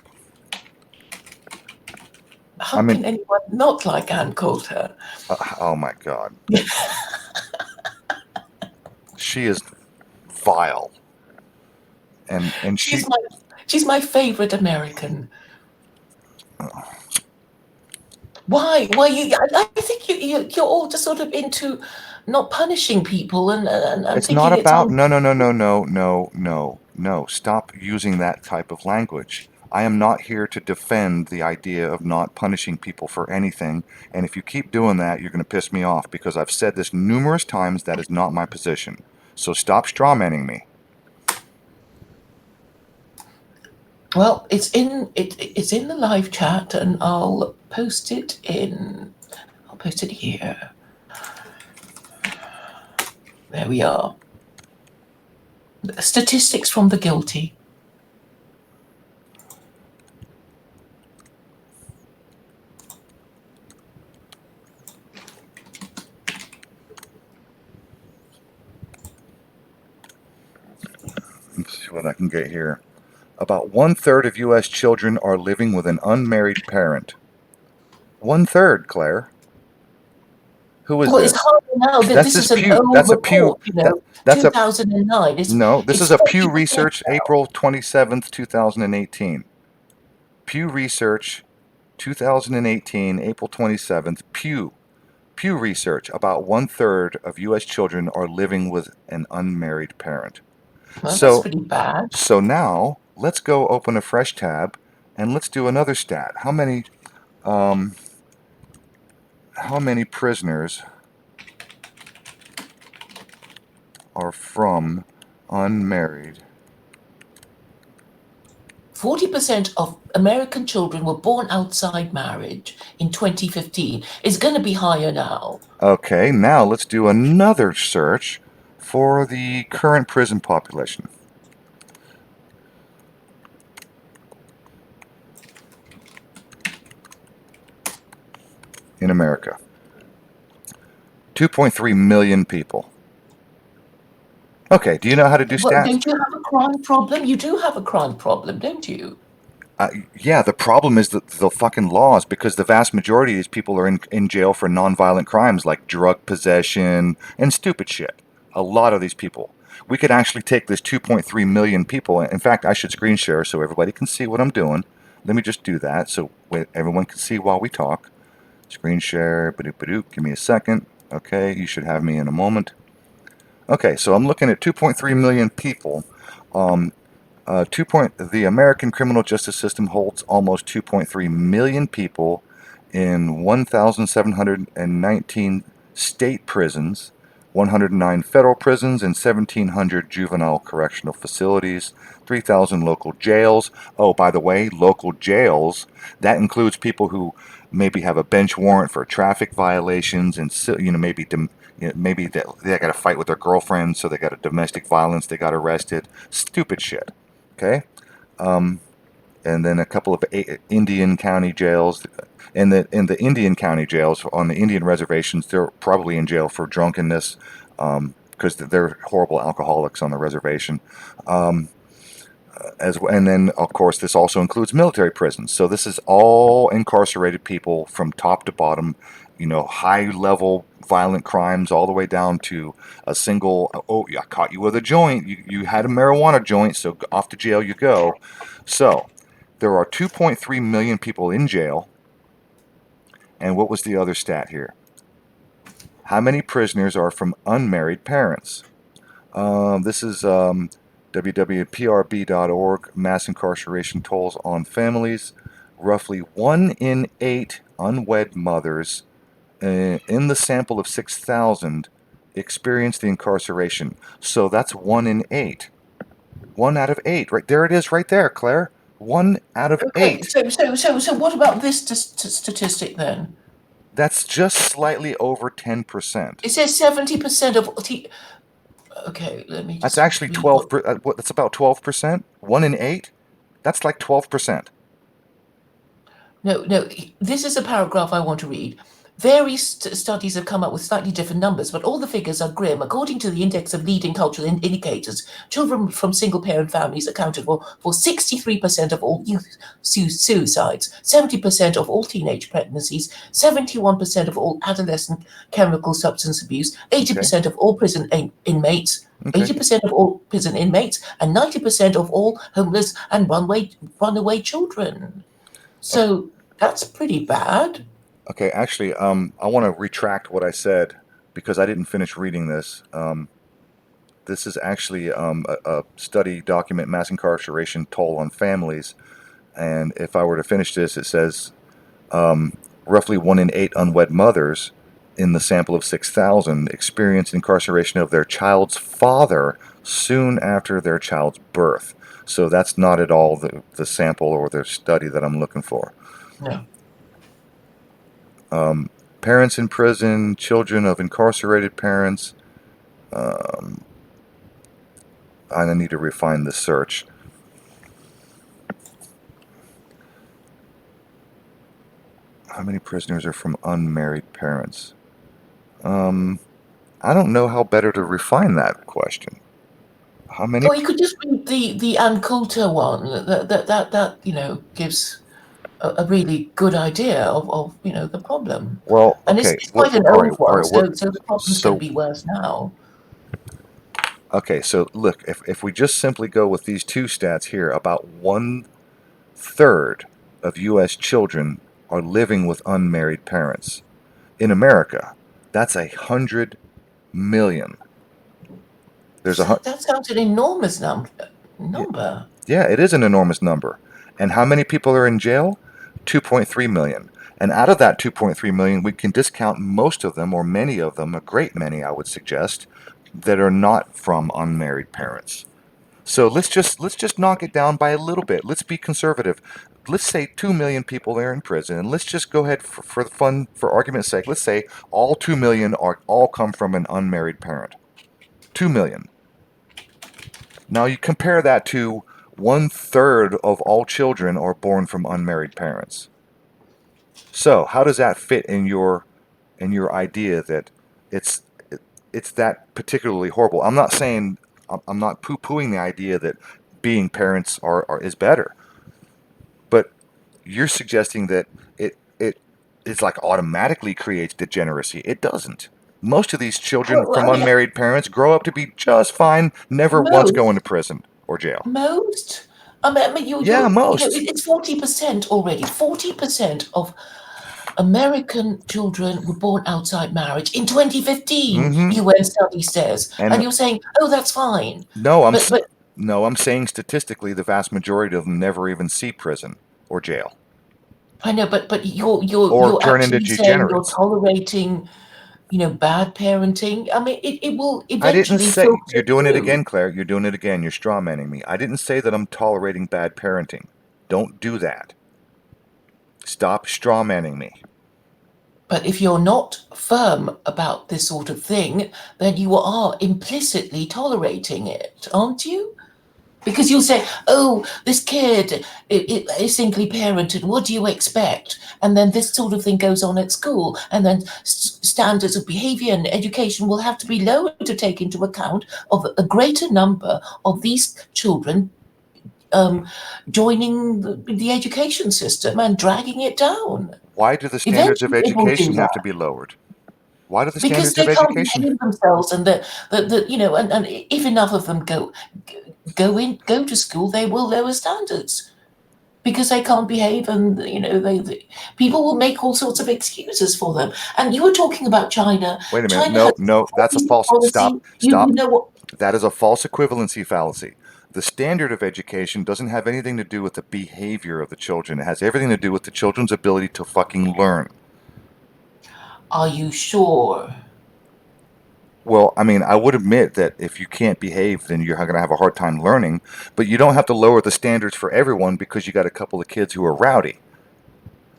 I How mean, can anyone not like Ann Coulter? oh my God, she is vile, and she's she. my she's my favorite American. Why? Why you? I think you're all just sort of into not punishing people and It's not thinking it's about all. no, no, no, no, no, no, no, no. Stop using that type of language. I am not here to defend the idea of not punishing people for anything. And if you keep doing that, you're going to piss me off because I've said this numerous times. That is not my position. So stop strawmanning me. Well, it's in the live chat, and I'll post it in. I'll post it here. There we are. Statistics from the guilty. Let's see what I can get here. About 1/3 of U.S. children are living with an unmarried parent. 1/3, Claire. Who is Well, it's this? harder now that That's this this is an Pew. old That's a Pew. report, you That know, that's a 2009. no. This It's is a Pew 40% Research, now. April 27th, 2018. Pew Research, 2018, April 27th. Pew Research. About 1/3 of U.S. children are living with an unmarried parent. Well, that's So pretty bad. so now let's go open a fresh tab and let's do another stat. Um how many prisoners are from unmarried? 40% of American children were born outside marriage in 2015. It's going to be higher now. Okay, now let's do another search for the current prison population in America. 2.3 million people. Okay, do you know how to do Well, stats? don't you have a crime problem? You do have a crime problem, don't you? Yeah, the problem is the fucking laws because the vast majority of these people are in jail for nonviolent crimes like drug possession and stupid shit. A lot of these people. We could actually take this 2.3 million people. In fact, I should screen share so everybody can see what I'm doing. Let me just do that so everyone can see while we talk. Screen share, ba-doop. Give me a second. Okay, you should have me in a moment. Okay, so I'm looking at 2.3 million people. The American criminal justice system holds almost 2.3 million people in 1,719 state prisons, 109 federal prisons, and 1,700 juvenile correctional facilities, 3,000 local jails. Oh, by the way, local jails, that includes people who maybe have a bench warrant for traffic violations and, maybe they got to fight with their girlfriend, so they got a domestic violence, they got arrested. Stupid shit. Okay, and then a couple of Indian county jails. In the Indian county jails on the Indian reservations, they're probably in jail for drunkenness because they're horrible alcoholics on the reservation. Um, and then of course this also includes military prisons. So this is all incarcerated people from top to bottom, high level violent crimes all the way down to a single, oh, I caught you with a joint, you had a marijuana joint, so off to jail you go. So there are 2.3 million people in jail. And what was the other stat here? How many prisoners are from unmarried parents? This is www.prb.org, mass incarceration tolls on families. Roughly 1 in 8 unwed mothers in the sample of 6,000 experienced the incarceration. So that's 1 in 8. 1 out of 8. Right there it is right there, Claire. 1 out of Okay, 8. so what about this statistic then? That's just slightly over 10%. It says 70% of okay, let me That's just actually read 12. what. That's about 12%. 1 in 8. That's like 12%. No, this is a paragraph I want to read. Various studies have come up with slightly different numbers, but all the figures are grim. According to the Index of Leading Cultural Indicators, children from single-parent families accounted for 63% of all youth suicides, 70% of all teenage pregnancies, 71% of all adolescent chemical substance abuse, Okay. 80% of all prison inmates, Okay. 80% of all prison inmates, and 90% of all homeless and runaway children. So that's pretty bad. Okay. Actually, I want to retract what I said because I didn't finish reading this. This is actually a study document, mass incarceration toll on families. And if I were to finish this, it says roughly 1 in 8 unwed mothers in the sample of 6,000 experienced incarceration of their child's father soon after their child's birth. So that's not at all the sample or the study that I'm looking for. No. Parents in prison, children of incarcerated parents. Um, I need to refine the search. How many prisoners are from unmarried parents? I don't know how better to refine that question. How many? Or you could just read the Ann Coulter one. That gives a really good idea of the problem. Well, And okay. it's quite an All right. old All one, right. What? so the problem's going to So, be worse now. okay. So look, if we just simply go with these two stats here, about 1/3 of U.S. children are living with unmarried parents. In America, that's 100 million. There's That sounds an enormous number. Yeah, it is an enormous number. And how many people are in jail? 2.3 million. And out of that 2.3 million, we can discount most of them, or many of them, a great many, I would suggest, that are not from unmarried parents. So let's just knock it down by a little bit. Let's be conservative. Let's say 2 million people are in prison, and let's just go ahead for the fun, for argument's sake. Let's say all 2 million are all come from an unmarried parent. 2 million. Now you compare that to 1/3 of all children are born from unmarried parents. So how does that fit in your idea that it's it's that particularly horrible? I'm not saying I'm not poo-pooing the idea that being parents is better, but you're suggesting that it's like automatically creates degeneracy. It doesn't. Most of these children Well, from I mean, unmarried parents grow up to be just fine, never once going most to prison or jail. most. I mean, Yeah, most. it's 40% already. 40% of American children were born outside marriage in 2015, Mm-hmm. UN study says. And And you're saying, oh, that's fine. no, But no, I'm saying statistically, the vast majority of them never even see prison or jail I know, but you're you're or you're turn into actually saying you're degenerates. tolerating, bad parenting. I mean, it will I didn't eventually say filter you're doing it through. again, Claire. You're doing it again. You're straw manning me. I didn't say that I'm tolerating bad parenting. Don't do that. Stop straw manning me. But if you're not firm about this sort of thing, then you are implicitly tolerating it, aren't you? Because you'll say, oh, this kid is singly parented. What do you expect? And then this sort of thing goes on at school. And then standards of behavior and education will have to be lowered to take into account of a greater number of these children joining the education system and dragging it down. Why do the standards of Eventually, it will do education have to that be lowered? Why do the because standards of they can't education? behave themselves, and and if enough of them go to school, they will lower standards because they can't behave, and people will make all sorts of excuses for them. And you were talking about China. Wait a minute. China has No, no, that's a false. policy. Stop, You stop. know what? That is a false equivalency fallacy. The standard of education doesn't have anything to do with the behavior of the children. It has everything to do with the children's ability to fucking learn. Are you sure? Well, I mean, I would admit that if you can't behave, then you're going to have a hard time learning, but you don't have to lower the standards for everyone because you got a couple of kids who are rowdy.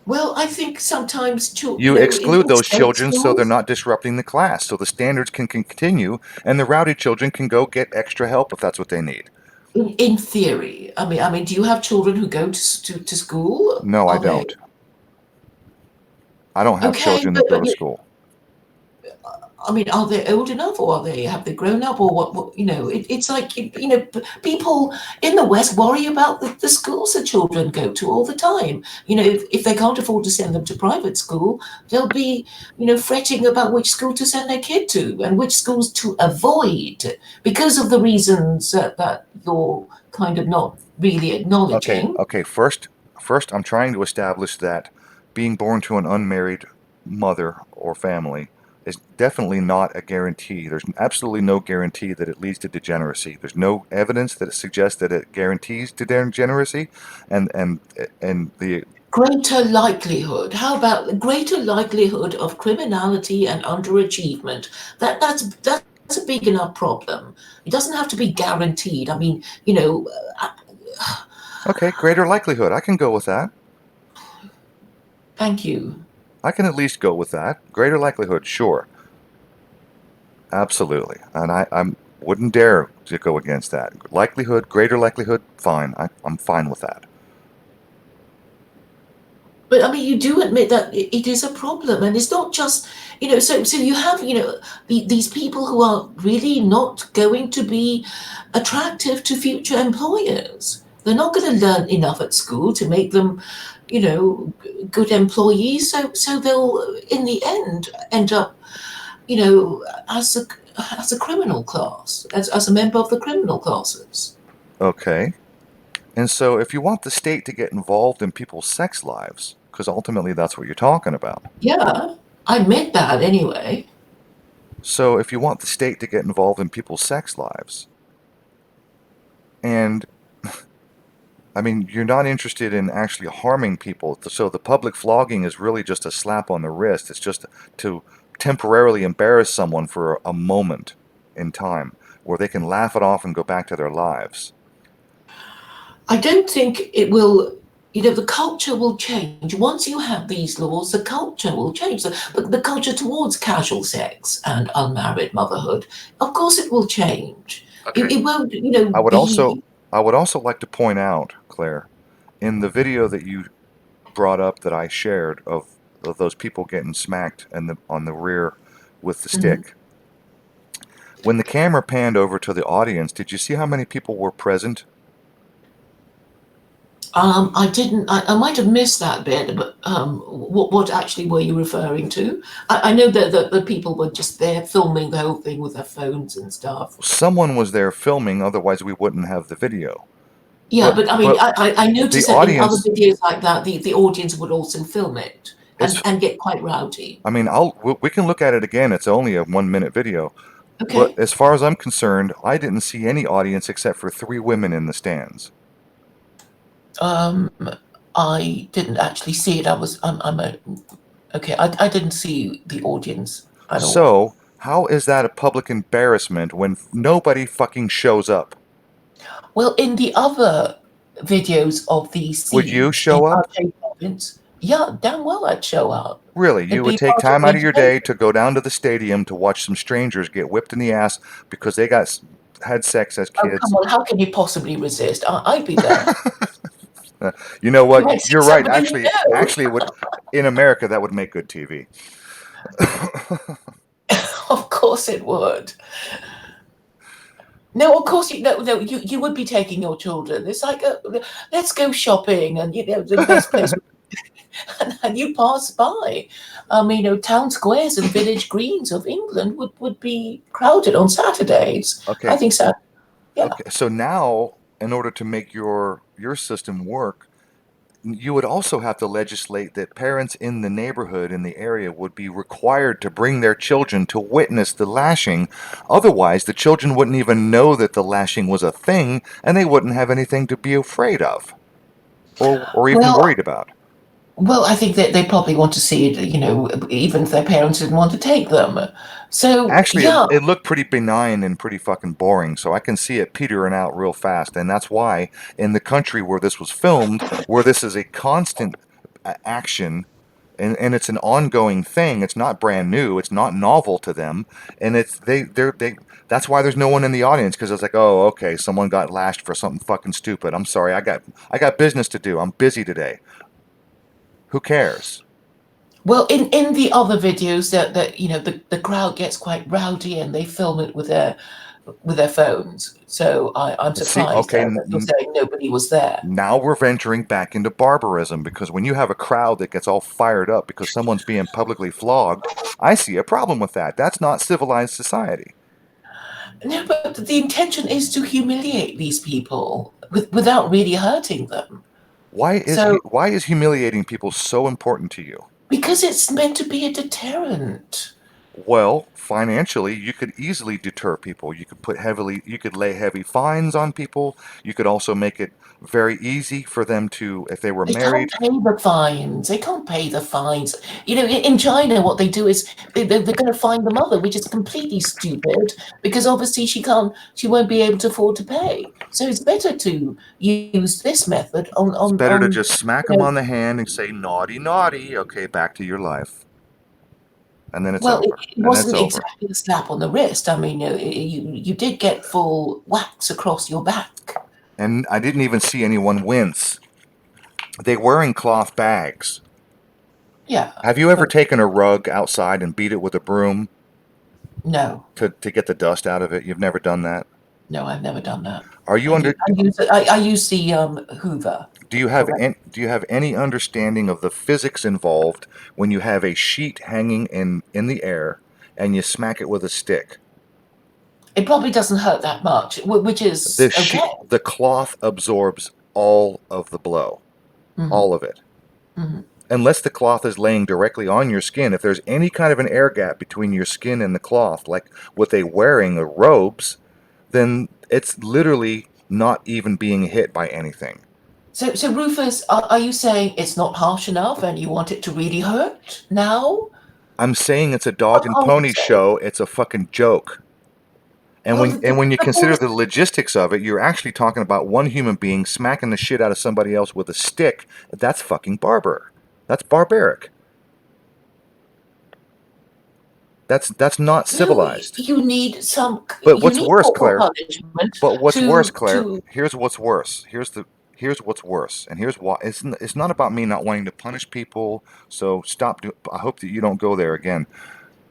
Well, I think sometimes, You exclude in those state children so they're schools, not disrupting the class, so the standards can continue, and the rowdy children can go get extra help if that's what they need. in theory, I mean, do you have children who go to school? No, I Are they don't. I don't have okay? children that But go to school. I mean, are they old enough, or have they grown up, or what it's like, people in the West worry about the schools that children go to all the time. If they can't afford to send them to private school, they'll be, fretting about which school to send their kid to and which schools to avoid because of the reasons that you're kind of not really Okay, acknowledging. okay. First, I'm trying to establish that being born to an unmarried mother or family is definitely not a guarantee. There's absolutely no guarantee that it leads to degeneracy. There's no evidence that it suggests that it guarantees degeneracy, and the Greater likelihood. How about the greater likelihood of criminality and underachievement? That's a big enough problem. It doesn't have to be guaranteed. I mean, okay, greater likelihood. I can go with that. thank you. I can at least go with that. Greater likelihood, sure. Absolutely. And I wouldn't dare to go against that. Likelihood, greater likelihood, fine. I'm fine with that. But I mean, you do admit that it is a problem, and it's not just So you have these people who are really not going to be attractive to future employers. They're not going to learn enough at school to make them, good employees. So they'll, in the end up, as a criminal class, as a member of the criminal classes. Okay. And so if you want the state to get involved in people's sex lives, because ultimately that's what you're talking about. Yeah, I admit that anyway. So if you want the state to get involved in people's sex lives, and I mean, you're not interested in actually harming people, so the public flogging is really just a slap on the wrist. It's just to temporarily embarrass someone for a moment in time where they can laugh it off and go back to their lives. I don't think it will. The culture will change once you have these laws. The culture will change. The culture towards casual sex and unmarried motherhood, of course, it will change. Okay. It won't, I would be. also like to point out, Claire, in the video that you brought up that I shared of those people getting smacked on the rear with the Mhm. stick. When the camera panned over to the audience, did you see how many people were present? I didn't. I might have missed that bit, but what actually were you referring to? I know that the people were just there filming the whole thing with their phones and stuff. Someone was there filming, otherwise we wouldn't have the video. Yeah, But but I mean, but I the noticed that in other audience, videos like that, the audience would also film it it's and get quite rowdy. I mean, we can look at it again. It's only a 1 minute video. But Okay. as far as I'm concerned, I didn't see any audience except for 3 women in the stands. Um, I didn't actually see it. Okay. I didn't see the audience at all. So, how is that a public embarrassment when nobody fucking shows up? Well, in the other videos of these Would you scenes in show up? RJ province, yeah, damn well I'd show up. Really? You It'd would be take part of time the out of your day to entertainment. go down to the stadium to watch some strangers get whipped in the ass because they had sex as Oh, come kids? on, how can you possibly resist? I'd be there. You know You what? might see You're right. somebody you know. Actually, it would in America that would make good TV. Of course it would. No, of course you no, no. You would be taking your children. It's like, let's go shopping, and the best place, and you pass by. Town squares and village greens of England would be crowded on Saturdays. I Okay, think so. Yeah. okay. So now, in order to make your system work, you would also have to legislate that parents in the neighborhood, in the area, would be required to bring their children to witness the lashing. Otherwise, the children wouldn't even know that the lashing was a thing, and they wouldn't have anything to be afraid of or even Well, worried about. well, I think that they probably want to see it. Even if their parents didn't want to take them. So Actually, yeah. it looked pretty benign and pretty fucking boring, so I can see it petering out real fast. And that's why, in the country where this was filmed, where this is a constant action, and it's an ongoing thing, it's not brand new, it's not novel to them, and it's they that's why there's no one in the audience, because it's like, oh, okay, someone got lashed for something fucking stupid. I'm sorry, I got business to do. I'm busy today. Who cares? Well, in the other videos, the crowd gets quite rowdy and they film it with their phones. So I'm See, surprised okay, that you're saying nobody was there. now we're venturing back into barbarism, because when you have a crowd that gets all fired up because someone's being publicly flogged, I see a problem with that. That's not civilized society. No, but the intention is to humiliate these people without really hurting them. So Why is humiliating people so important to you? because it's meant to be a deterrent. Well, financially, you could easily deter people. You could lay heavy fines on people. You could also make it very easy for them to, if they were They can't married. pay the fines. They can't pay the fines. In China, what they do is they're going to fine the mother, which is completely stupid because obviously she won't be able to afford to pay. So it's better to use this method It's better to on just smack you them know, on the hand and say, naughty, naughty, okay, back to your life. And then it's well, it over. And it's wasn't over. exactly a slap on the wrist. I mean, you did get full whacks across your back. And I didn't even see anyone wince. They're wearing cloth bags. Yeah. Have you ever taken a rug outside and beat it with a broom No, to get the dust out of it? You've never done that? no, I've never done that. Are you under I use the Hoover. Correct. do you have any understanding of the physics involved when you have a sheet hanging in the air and you smack it with a stick? It probably doesn't hurt that much, which is okay. The cloth absorbs all of the blow, Mhm, all of it. mhm. Unless the cloth is laying directly on your skin, if there's any kind of an air gap between your skin and the cloth, like what they wearing, the robes, then it's literally not even being hit by anything. So Rufus, are you saying it's not harsh enough and you want it to really hurt now? I'm saying it's a What dog and are you pony saying? show. It's a fucking joke. And Well, when you the consider boys, the logistics of it, you're actually talking about one human being smacking the shit out of somebody else with a stick. That's fucking barbar. That's barbaric. That's not no, civilized. you need some, But you what's need worse, corporal Claire? punishment But what's worse, Claire? to. Here's what's worse. Here's what's worse, and here's why. It's not about me not wanting to punish people. So stop. I hope that you don't go there again.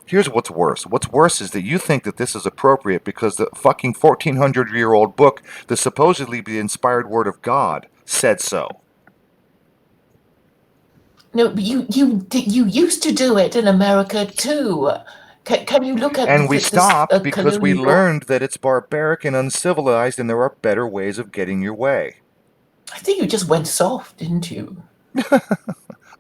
Here's what's worse. What's worse is that you think that this is appropriate because the fucking 1400-year-old book, the supposedly the inspired word of God, said so. No, but you used to do it in America too. Can you look at And we this stopped because we colonial? learned that it's barbaric and uncivilized, and there are better ways of getting your way. I think you just went soft, didn't you?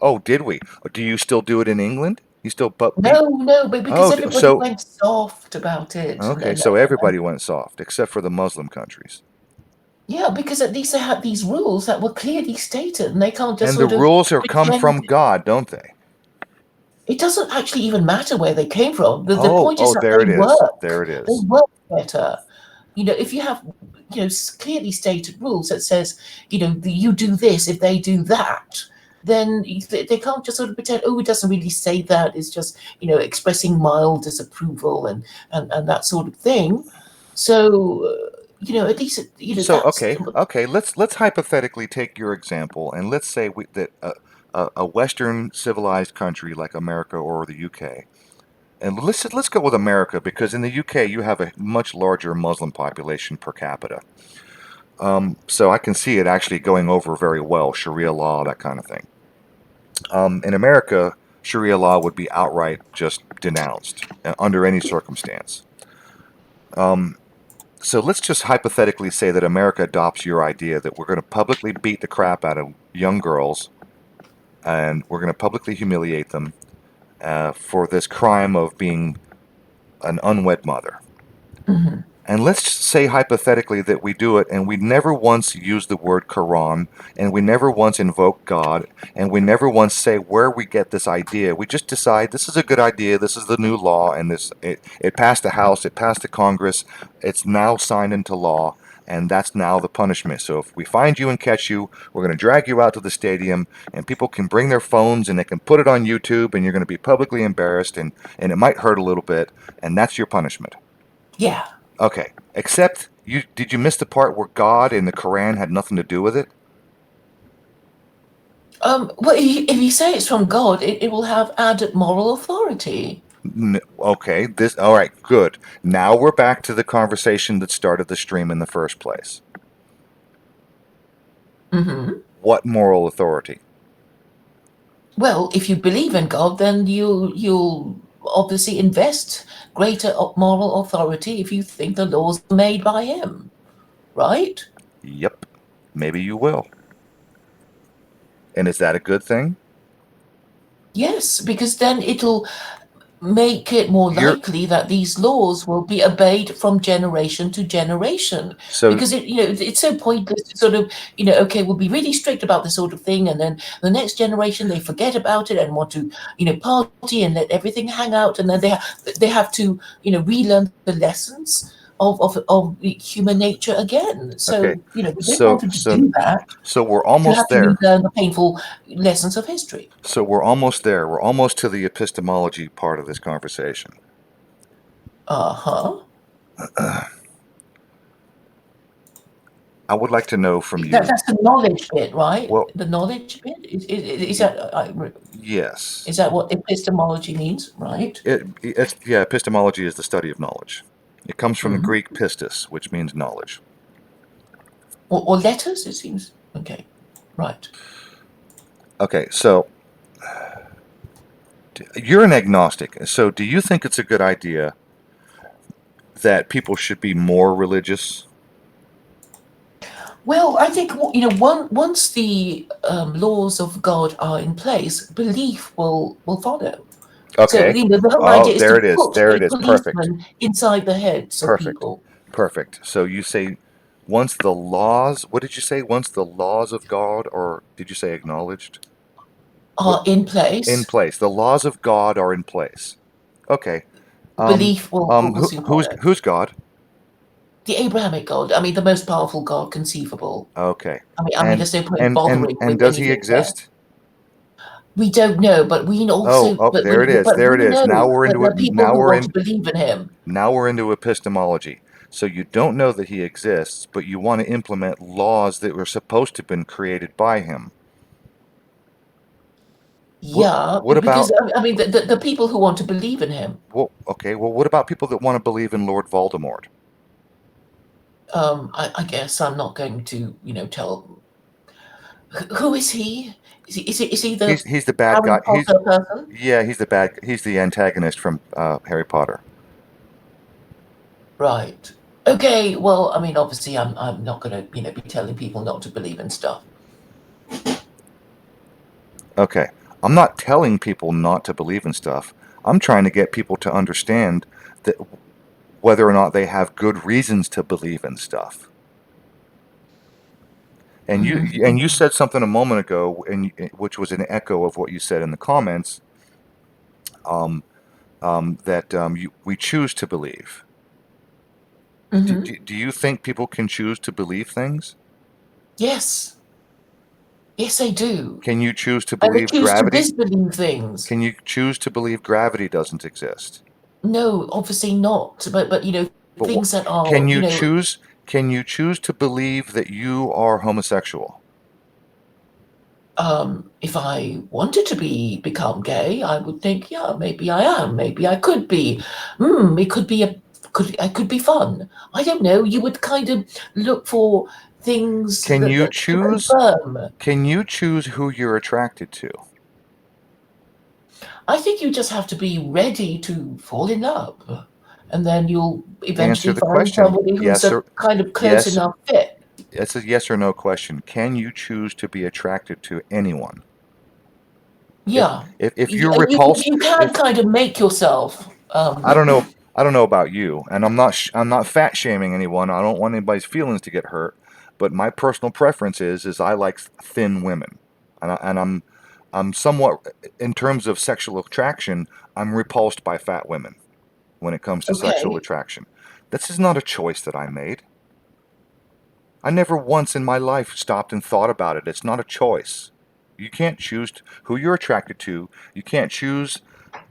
Oh, did we? Do you still do it in England? You still beat? No, no, but because Oh, everybody so went soft about it, okay, so everybody went soft except for the Muslim countries. yeah, because at least they had these rules that were clearly stated, and they can't just And the sort of rules are come pretend. from God, don't they? It doesn't actually even matter where they came from. The Oh, point is oh, that there they it is. work. There it They is. work better. If you have, clearly stated rules that says, you do this if they do that, then they can't just sort of pretend, oh, it doesn't really say that. It's just, expressing mild disapproval and that sort of thing. So, at least, So that's. okay. Let's hypothetically take your example, and let's say that a Western civilized country like America or the UK And let's go with America, because in the UK you have a much larger Muslim population per capita. So I can see it actually going over very well, Sharia law, that kind of thing. In America, Sharia law would be outright just denounced under any circumstance. Um, so let's just hypothetically say that America adopts your idea that we're going to publicly beat the crap out of young girls, and we're going to publicly humiliate them for this crime of being an unwed mother. Hmm. And let's say hypothetically that we do it and we never once use the word Quran, and we never once invoke God, and we never once say where we get this idea. We just decide this is a good idea, this is the new law, and it passed the House, it passed the Congress, it's now signed into law, and that's now the punishment. So if we find you and catch you, we're going to drag you out to the stadium, and people can bring their phones and they can put it on YouTube, and you're going to be publicly embarrassed, and it might hurt a little bit, and that's your punishment. Yeah. Okay, except did you miss the part where God and the Quran had nothing to do with it? Well, if you say it's from God, it will have added moral authority. Okay, this all right, good. Now we're back to the conversation that started the stream in the first place. Hmm. What moral authority? Well, if you believe in God, then you'll obviously invest greater moral authority if you think the laws are made by Him, right? Yep, maybe you will. And is that a good thing? Yes, because then it'll make it more You're likely that these laws will be obeyed from generation to generation, so because it's so pointless to sort of okay, we'll be really strict about this sort of thing, and then the next generation they forget about it and want to party and let everything hang out, and then they have to relearn the lessons of human nature again. okay. So we don't So want them to so do that, so we're to have almost to there. relearn the painful lessons of history. So we're almost there. We're almost to the epistemology part of this conversation. Uh-huh. I would like to know from you. That's the knowledge bit, right? Well, The knowledge bit is y- that yes. is that what epistemology means, right? Yeah, epistemology is the study of knowledge. It comes from the Hmm. Greek pistis, which means knowledge. Or letters, it seems. Okay, right. Okay, so you're an agnostic. So do you think it's a good idea that people should be more religious? Well, I think once the laws of God are in place, belief will follow. So Okay. the whole Oh, idea is there to it is. put There a it is. Perfect. policeman inside the heads of Perfect. people. Perfect. So you say once the laws, what did you say? Once the laws of God, or did you say acknowledged? What Are in in place, place? The laws of God are in place. Okay. Um, belief will soon follow. who's God? The Abrahamic God, I mean, the most powerful God conceivable. Okay. I mean, And there's no point bothering and with does he anything there. exist? We don't know, but we Oh, also, oh, there it is. but There we it is. Now know we're that into there it. are people who want to believe in him. Now we're into epistemology. So you don't know that he exists, but you want to implement laws that were supposed to have been created by him. Yeah, What because about I mean, the people who want to believe in him. well, okay, well, what about people that want to believe in Lord Voldemort? I guess I'm not going to, tell. Who is he? Is he the He's the bad Harry guy. Potter person? Yeah, he's the antagonist from Harry Potter. Right. Okay. Well, I mean, obviously, I'm not going to, be telling people not to believe in stuff. Okay. I'm not telling people not to believe in stuff. I'm trying to get people to understand that whether or not they have good reasons to believe in stuff. And you Hmm. said something a moment ago, which was an echo of what you said in the comments, um, that we choose to believe. Hmm. Do you think people can choose to believe things? Yes. Yes, I do. Can you choose to And they believe choose to gravity? disbelieve things. Can you choose to believe gravity doesn't exist? No, obviously not. But But things that can are you choose? Can you choose to believe that you are homosexual? If I wanted to become gay, I would think, yeah, maybe I am, maybe I could be. It could be I could be fun. I don't know. You would kind of look for things Can you that choose? confirm. Can you choose who you're attracted to? I think you just have to be ready to fall in love, and then you'll Answer eventually the find question. somebody who's Yes a or kind of close yes. enough fit. It's a yes or no question. Can you choose to be attracted to anyone? If Yeah, if you're you repulsed, can if kind of make yourself. I don't know, I don't know about you, and I'm not fat shaming anyone. I don't want anybody's feelings to get hurt, but my personal preference is I like thin women, and I'm somewhat in terms of sexual attraction, I'm repulsed by fat women when it comes to sexual Okay. attraction. This is not a choice that I made. I never once in my life stopped and thought about it. It's not a choice. You can't choose who you're attracted to. You can't choose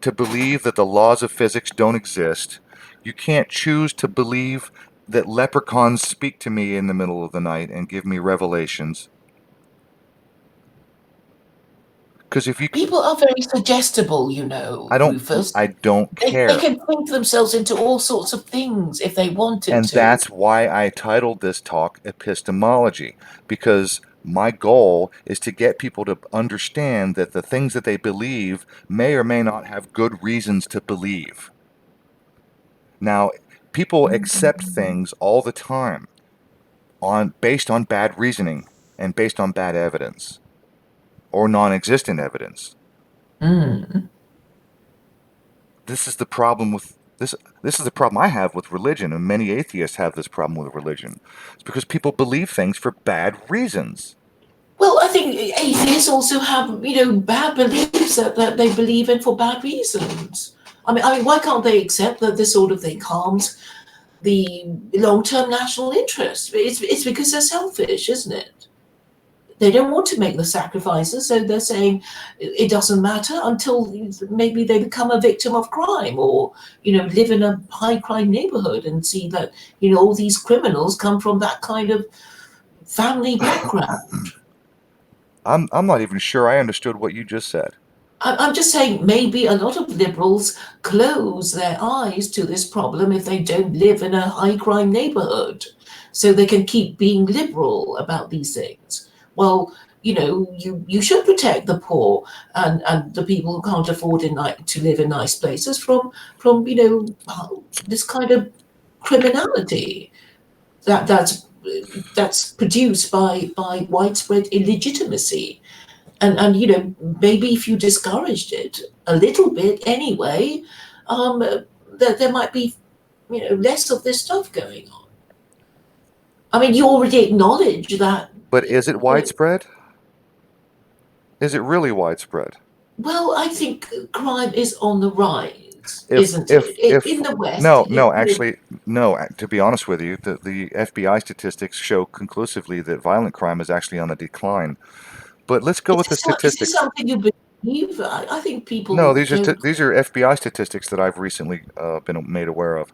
to believe that the laws of physics don't exist. You can't choose to believe that leprechauns speak to me in the middle of the night and give me revelations. Because if you, People are very suggestible, I don't, Rufus. I don't They care. can think themselves into all sorts of things if they wanted And to. that's why I titled this talk Epistemology, because my goal is to get people to understand that the things that they believe may or may not have good reasons to believe. Now, people accept things all the time based on bad reasoning and based on bad evidence or non-existent evidence. Mm. This is the problem with this is the problem I have with religion, and many atheists have this problem with religion. It's because people believe things for bad reasons. Well, I think atheists also have, bad beliefs that they believe in for bad reasons. I mean, why can't they accept that this sort of thing harms the long-term national interest? It's because they're selfish, isn't it? They don't want to make the sacrifices, so they're saying it doesn't matter until maybe they become a victim of crime, or live in a high crime neighborhood and see that all these criminals come from that kind of family background. I'm not even sure I understood what you just said. I'm just saying maybe a lot of liberals close their eyes to this problem if they don't live in a high crime neighborhood, so they can keep being liberal about these things. Well, you should protect the poor and the people who can't afford to live in nice places from this kind of criminality that's produced by widespread illegitimacy. And maybe if you discouraged it a little bit anyway, that there might be less of this stuff going on. I mean, you already acknowledge that. But is it you know, widespread? Is it really widespread? well, I think crime is on the rise, If isn't if it? In if the West, no, no, actually no, to be honest with you, the FBI statistics show conclusively that violent crime is actually on the decline. But let's go with the is this statistics. something you believe? I think No, people don't. these are FBI statistics that I've recently been made aware of.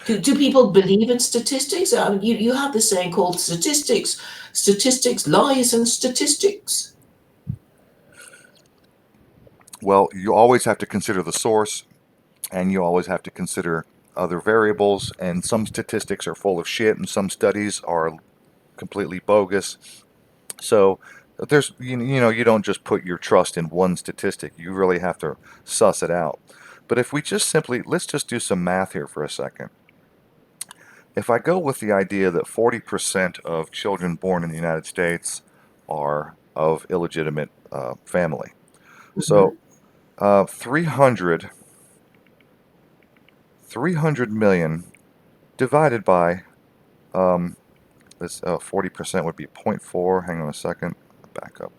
Do people believe in statistics? I mean, you have this saying called statistics, lies, and statistics. Well, you always have to consider the source, and you always have to consider other variables, and some statistics are full of shit, and some studies are completely bogus. So there's you don't just put your trust in one statistic. You really have to suss it out. But if we just simply let's just do some math here for a second. If I go with the idea that 40% of children born in the United States are of illegitimate family, so Mhm. 300 million divided by this 40% would be zero point 0.4. Hang on a second, back up.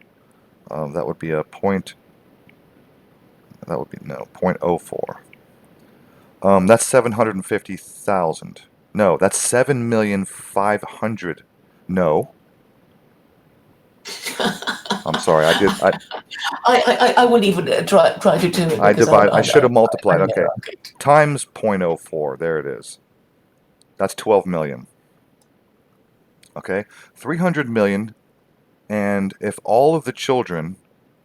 That would be a point. That would be no 0.04. That's 750,000. No, that's 7,500,000. No, I'm sorry. I wouldn't even try to do it I because divide. I should have I multiplied. know Okay, I could. times 0.04. There it is. That's 12 million. Okay, 300 million And if all of the children,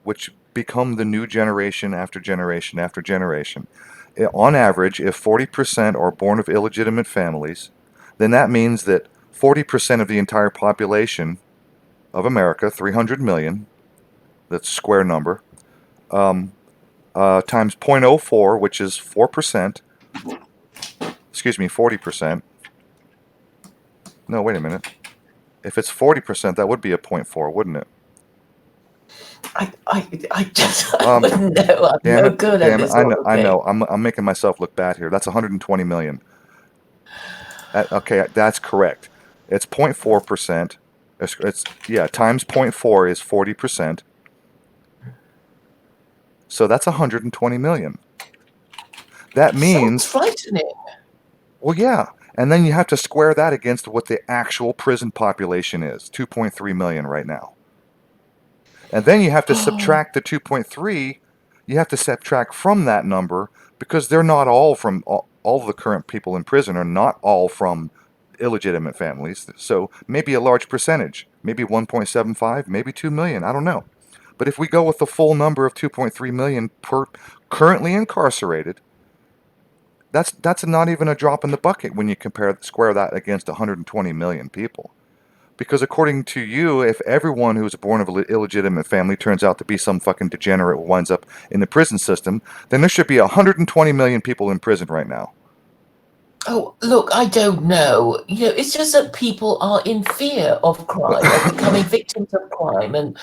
which become the new generation after generation after generation, on average, if 40% are born of illegitimate families, then that means that 40% of the entire population of America, 300 million, that's a square number, times 0.04, which is 4%, excuse me, 40%. No, wait a minute. If it's 40%, that would be a 0.4, wouldn't it? I just I Um, wouldn't know. I'm damn no it, good at damn it. this sort of I thing. know. I'm making myself look bad here. That's 120 million. Okay, that's correct. It's 0.4%. Yeah, times 0.4 is 40%. So that's 120 million. That Sounds means, frightening. well, yeah. And then you have to square that against what the actual prison population is, 2.3 million right now. And then you have to Oh, subtract the 2.3. You have to subtract from that number because they're not all from all the current people in prison are not all from illegitimate families. So maybe a large percentage, maybe 1.75, maybe 2 million, I don't know. But if we go with the full number of 2.3 million per currently incarcerated, that's not even a drop in the bucket when you square that against 120 million people. Because according to you, if everyone who's born of an illegitimate family turns out to be some fucking degenerate who winds up in the prison system, then there should be 120 million people in prison right now. oh, look, I don't know. It's just that people are in fear of crime, of becoming victims of crime, and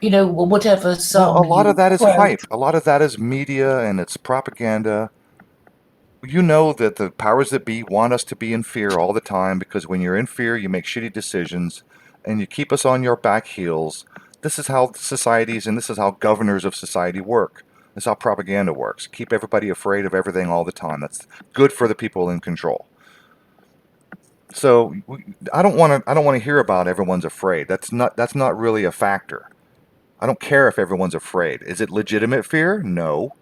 whatever Well, a sum lot of you that is quote. hype. A lot of that is media and it's propaganda. You know that the powers that be want us to be in fear all the time because when you're in fear, you make shitty decisions and you keep us on your back heels. This is how societies and this is how governors of society work. This is how propaganda works. Keep everybody afraid of everything all the time. That's good for the people in control. So I don't want to. I don't want to hear about everyone's afraid. That's not really a factor. I don't care if everyone's afraid. Is it legitimate fear? No.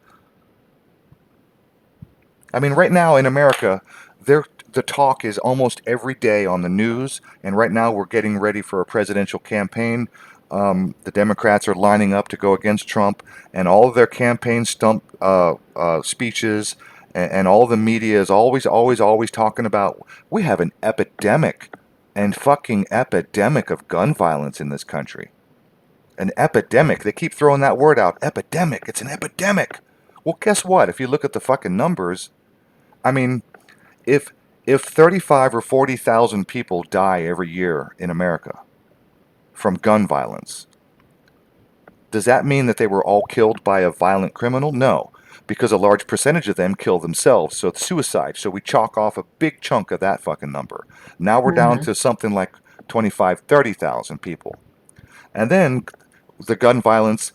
I mean, right now in America, the talk is almost every day on the news, and right now we're getting ready for a presidential campaign. The Democrats are lining up to go against Trump, and all of their campaign stump speeches and all the media is always, always, always talking about we have an epidemic and fucking epidemic of gun violence in this country. An epidemic. They keep throwing that word out. Epidemic. It's an epidemic. Well, guess what? If you look at the fucking numbers, I mean, if 35 or 40,000 people die every year in America from gun violence, does that mean that they were all killed by a violent criminal? No, because a large percentage of them kill themselves, so it's suicide. So we chalk off a big chunk of that fucking number. Now we're down Mhm. to something like 25, 30,000 people. And then the gun violence,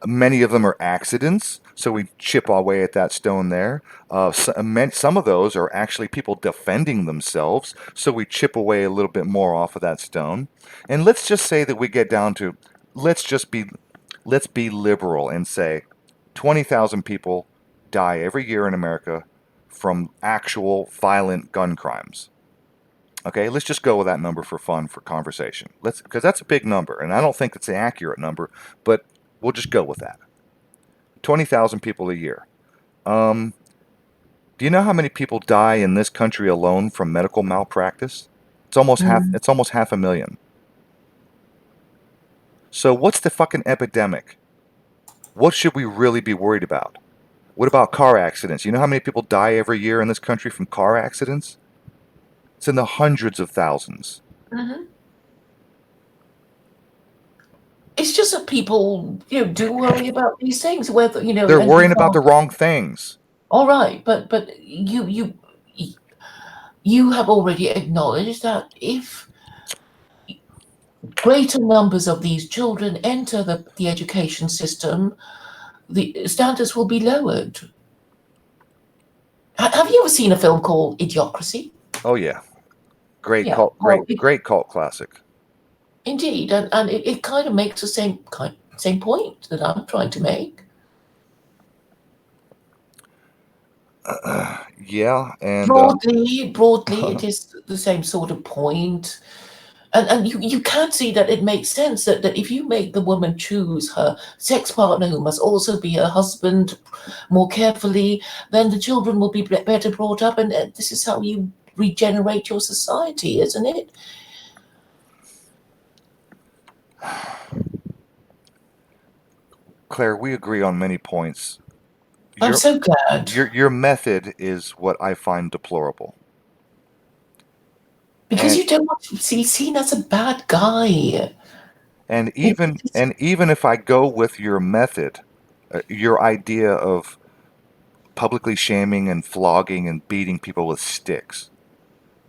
many of them are accidents, so we chip away at that stone there. Some of those are actually people defending themselves, so we chip away a little bit more off of that stone. And let's just say that we get down to, let's just be, let's be liberal and say 20,000 people die every year in America from actual violent gun crimes. Okay, let's just go with that number for fun, for conversation. Because that's a big number, and I don't think it's an accurate number, but we'll just go with that. 20,000 people a year. Um, do you know how many people die in this country alone from medical malpractice? It's almost half. Mm. It's almost 500,000. So what's the fucking epidemic? What should we really be worried about? What about car accidents? You know how many people die every year in this country from car accidents? It's in the hundreds of thousands. Mhm. It's just that people, do worry about these things, whether They're and worrying about people. the wrong things. All right, but you have already acknowledged that if greater numbers of these children enter the education system, the standards will be lowered. Have you ever seen a film called Idiocracy? Oh yeah, great Yeah, cult, well, great cult classic. indeed, and it kind of makes the same point that I'm trying to make. Yeah, and Broadly, it is the same sort of point. And you can see that it makes sense that if you make the woman choose her sex partner, who must also be her husband, more carefully, then the children will be better brought up, and this is how you regenerate your society, isn't it? Claire, we agree on many points. I'm Your so glad. your method is what I find deplorable. Because And you don't want to be seen as a bad guy. and It, even it's, and even if I go with your method, your idea of publicly shaming and flogging and beating people with sticks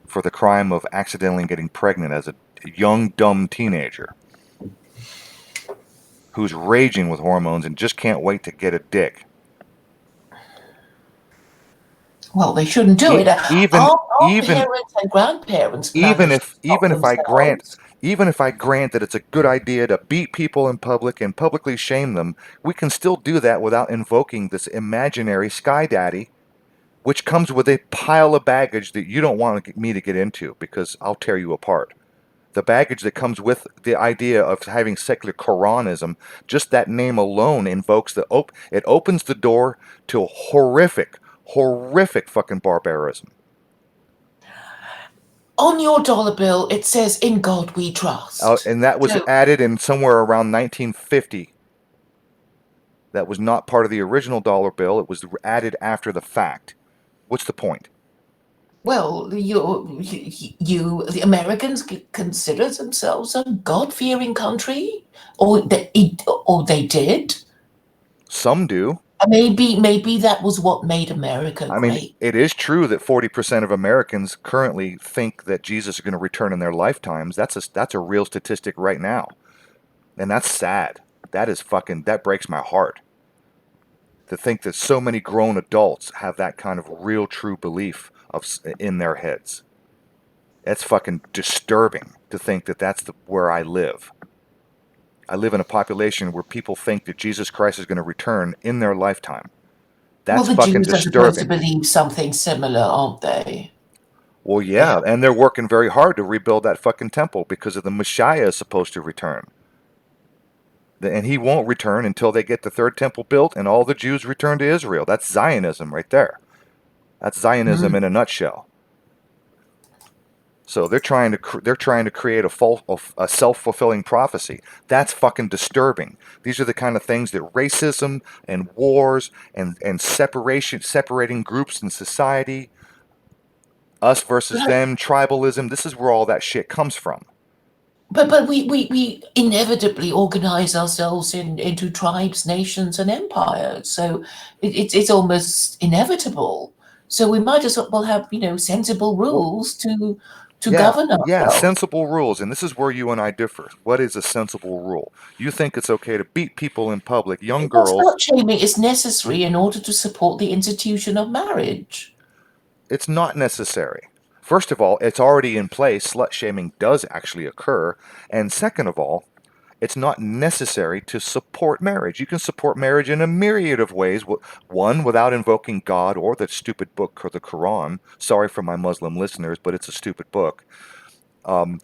for the crime of accidentally getting pregnant as a young dumb teenager who's raging with hormones and just can't wait to get a dick. well, they shouldn't do E- it. even Our even parents and grandparents even managed to if stop even if I grant themselves. even if I grant that it's a good idea to beat people in public and publicly shame them, we can still do that without invoking this imaginary sky daddy, which comes with a pile of baggage that you don't want me to get into because I'll tear you apart. The baggage that comes with the idea of having secular Quranism, just that name alone invokes it opens the door to horrific fucking barbarism. On your dollar bill, it says, "In God we trust." And that was So, added in somewhere around 1950. That was not part of the original dollar bill. It was added after the fact. What's the point? well, the Americans consider themselves a God-fearing country, or they did. Some do. Maybe that was what made America I mean, great. it is true that 40% of Americans currently think that Jesus is going to return in their lifetimes. That's a real statistic right now. And that's sad. That breaks my heart. To think that so many grown adults have that kind of real true belief in their heads. That's fucking disturbing to think that where I live. I live in a population where people think that Jesus Christ is going to return in their lifetime. Well, That's the fucking Jews are supposed to disturbing. believe something similar, aren't they? Well, They yeah, have. and they're working very hard to rebuild that fucking temple because of the Messiah is supposed to return. And he won't return until they get the third temple built and all the Jews return to Israel. That's Zionism right there. That's Zionism Mm. in a nutshell. So they're trying to create a self-fulfilling prophecy. That's fucking disturbing. These are the kind of things that racism and wars and separating groups in society, us versus them, tribalism. This is where all that shit comes from. But we inevitably organize ourselves into tribes, nations, and empires. So it's almost inevitable. So we might as well have, sensible Well, rules to yeah, govern yeah, ourselves. sensible rules, and this is where you and I differ. What is a sensible rule? You think it's okay to beat people in public, young Well, girls. slut shaming is necessary in order to support the institution of marriage. It's not necessary. First of all, it's already in place. Slut shaming does actually occur. And second of all, it's not necessary to support marriage. You can support marriage in a myriad of ways. One, without invoking God or the stupid book or the Quran. Sorry for my Muslim listeners, but it's a stupid book. Um,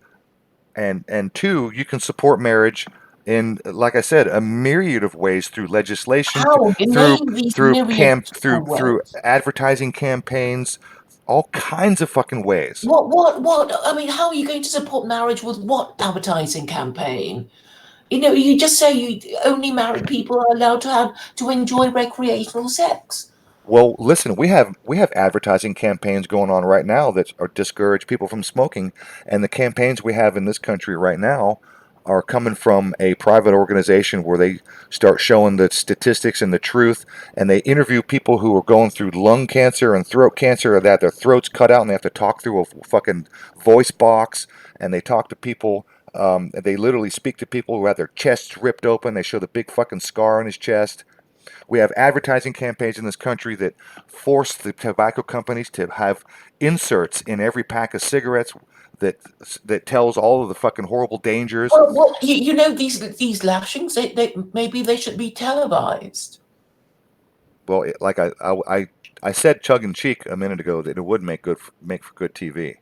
and two, you can support marriage in, like I said, a myriad of ways through legislation, How? You name these myriad through ways. advertising campaigns, all kinds of fucking ways. What? I mean, how are you going to support marriage with what advertising campaign? You just say only married people are allowed to enjoy recreational sex. Well, listen, we have advertising campaigns going on right now that are discourage people from smoking, and the campaigns we have in this country right now are coming from a private organization where they start showing the statistics and the truth, and they interview people who are going through lung cancer and throat cancer, or that their throats cut out and they have to talk through a fucking voice box, and they talk to people. They literally speak to people who have their chests ripped open. They show the big fucking scar on his chest. We have advertising campaigns in this country that force the tobacco companies to have inserts in every pack of cigarettes that that tells all of the fucking horrible dangers. Well, these lashings. Maybe they should be televised. Well, like I said, chug in cheek a minute ago that it would make for good TV.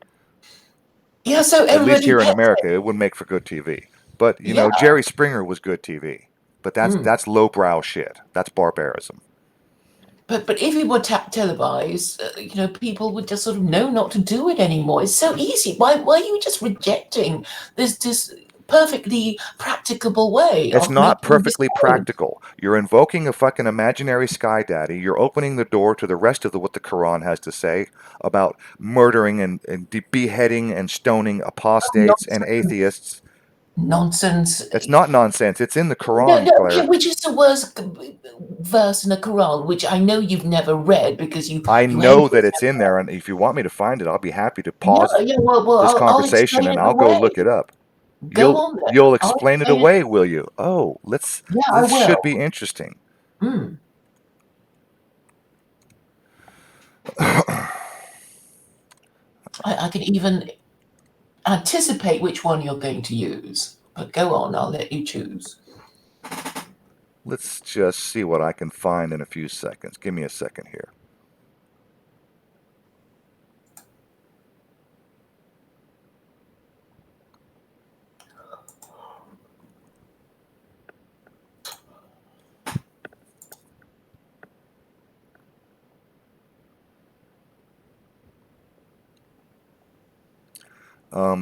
Yeah, so At least everybody here in gets America, it. it would make for good TV. But you Yeah. know, Jerry Springer was good TV. But Mm. that's lowbrow shit. That's barbarism. But if it were televised, people would just sort of know not to do it anymore. It's so easy. Why are you just rejecting this perfectly practicable way It's of not making this perfectly point? practical. You're invoking a fucking imaginary sky daddy. You're opening the door to the rest of what the Quran has to say about murdering and beheading and stoning apostates and Nonsense. atheists. Nonsense. It's not nonsense. It's in the No, Quran, no, okay, Claire. which is the worst verse in the Quran, which I know you've never read because I you hate know that it. it's in there, and if you want me to find it, I'll be happy to Yeah, pause yeah. Well, this I'll conversation explain and it I'll go away. look it up. Go You'll on then. you'll I'll explain it explain it. away, will you? Oh, let's. Yeah, I This should will. be interesting. Mm. I can even anticipate which one you're going to use. But go on, I'll let you choose. Let's just see what I can find in a few seconds. Give me a second here.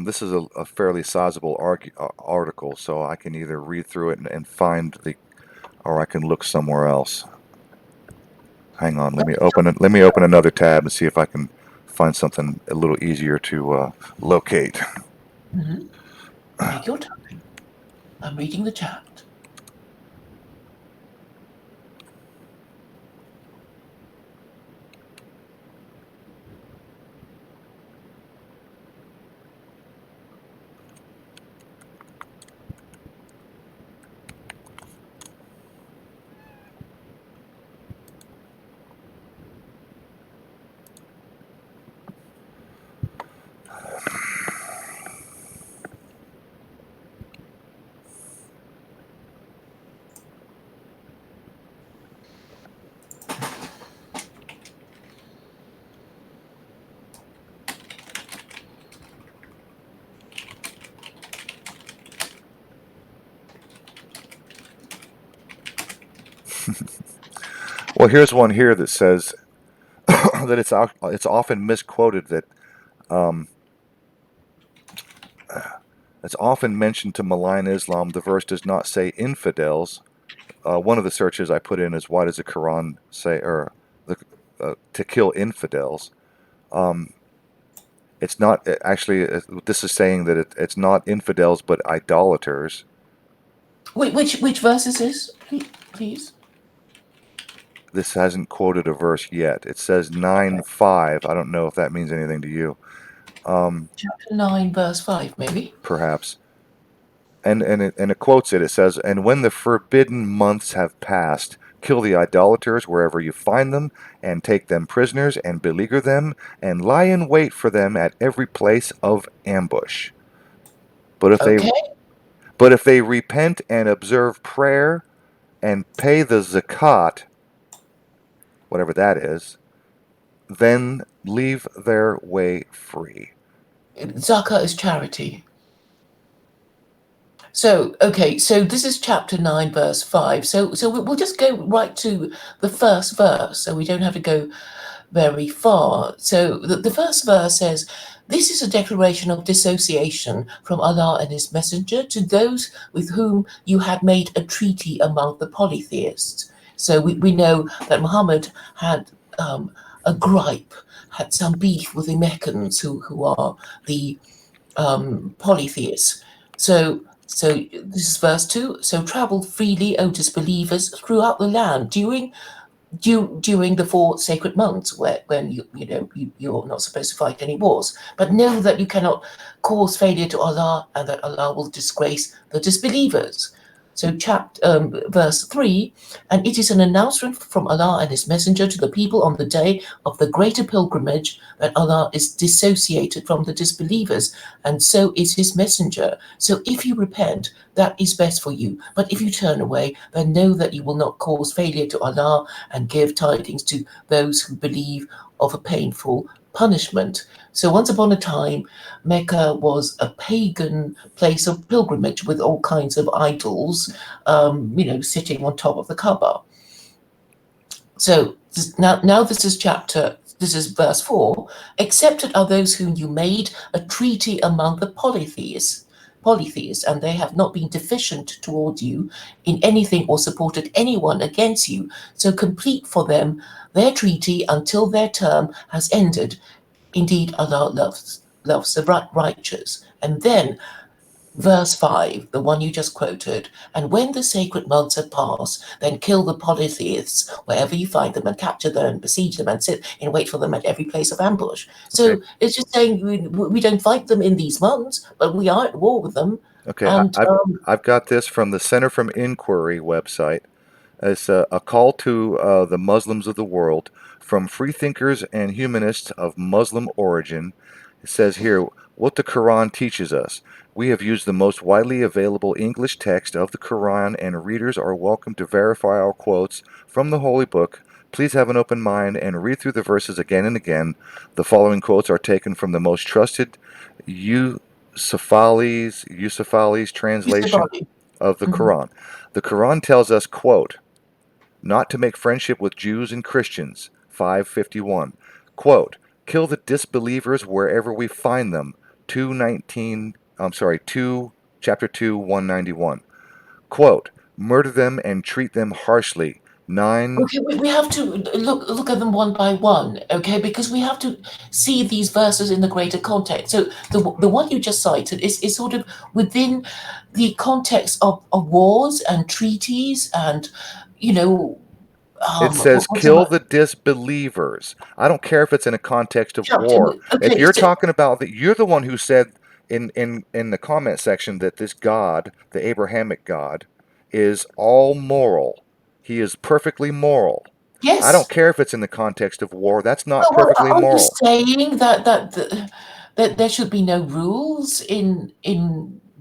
This is a fairly sizable article, so I can either read through it and find the, or I can look somewhere else. Hang on, let me open it. Let me open another tab and see if I can find something a little easier to locate. Mm-hmm. Take your time. I'm reading the chat. Well, here's one here that says that it's often misquoted that um, it's often mentioned to malign Islam. The verse does not say infidels. One of the searches I put in is why does the Quran say or the, to kill infidels? Um, it's not actually. This is saying that it's not infidels but idolaters. Wait, which verse is this, please? This hasn't quoted a verse yet. It says 9:5. I don't know if that means anything to you. Chapter 9, verse 5, maybe? Perhaps. And it quotes it. It says, "And when the forbidden months have passed, kill the idolaters wherever you find them, and take them prisoners, and beleaguer them, and lie in wait for them at every place of ambush. But if they Okay. but if they repent and observe prayer and pay the zakat, whatever that is, then leave their way free." Zakah is charity. So, okay, so this is chapter 9, verse 5. So we'll just go right to the first verse, so we don't have to go very far. So the first verse says, "This is a declaration of dissociation from Allah and His Messenger to those with whom you had made a treaty among the polytheists." So we know that Muhammad had a gripe, had some beef with the Meccans who are the polytheists. So this is verse 2. "So travel freely, O disbelievers, throughout the land during the 4 sacred months when you're not supposed to fight any wars. But know that you cannot cause failure to Allah and that Allah will disgrace the disbelievers." So verse 3, "And it is an announcement from Allah and His Messenger to the people on the day of the greater pilgrimage that Allah is dissociated from the disbelievers, and so is His Messenger. So if you repent, that is best for you. But if you turn away, then know that you will not cause failure to Allah and give tidings to those who believe of a painful punishment. So once upon a time, Mecca was a pagan place of pilgrimage with all kinds of idols, sitting on top of the Kaaba. So now this is verse 4. Accepted are those whom you made a treaty among the polytheists, and they have not been deficient toward you in anything or supported anyone against you. So complete for them their treaty until their term has ended. Indeed, Allah loves the righteous. And then verse 5, the one you just quoted, and when the sacred months have passed, then kill the polytheists wherever you find them and capture them and besiege them and sit and wait for them at every place of ambush. Okay. So it's just saying we don't fight them in these months, but we are at war with them. Okay. And I've got this from the Center from Inquiry website. It's a call to the Muslims of the world from freethinkers and humanists of Muslim origin. It says here what the Quran teaches us. We have used the most widely available English text of the Quran, and readers are welcome to verify our quotes from the Holy Book. Please have an open mind and read through the verses again and again. The following quotes are taken from the most trusted Yusufali's translation of the Quran. The Quran tells us, quote, not to make friendship with Jews and Christians, 551. Quote, kill the disbelievers wherever we find them, chapter 2, 191. Quote, murder them and treat them harshly, 9. Okay, we have to look at them one by one, okay? Because we have to see these verses in the greater context. So the one you just cited is sort of within the context of wars and treaties and, It says kill the disbelievers. I don't care if it's in a context of war. Okay, If you're talking about that, you're the one who said in the comment section that this God, the Abrahamic God, is all moral. He is perfectly moral. yes. I don't care if it's in the context of war. That's not Well, perfectly are you moral. saying that there should be no rules in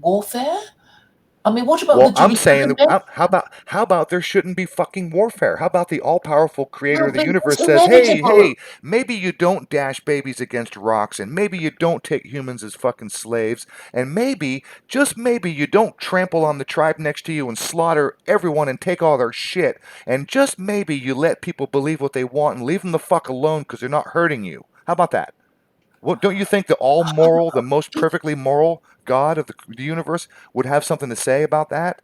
warfare? I mean, what about Well, the I'm Jewish saying, government? how about there shouldn't be fucking warfare? How about the all-powerful creator No, of the but universe it's says, inevitable. hey, maybe you don't dash babies against rocks, and maybe you don't take humans as fucking slaves, and maybe, just maybe, you don't trample on the tribe next to you and slaughter everyone and take all their shit, and just maybe you let people believe what they want and leave them the fuck alone because they're not hurting you. How about that? Well, don't you think the all-moral, the most perfectly moral God of the universe would have something to say about that?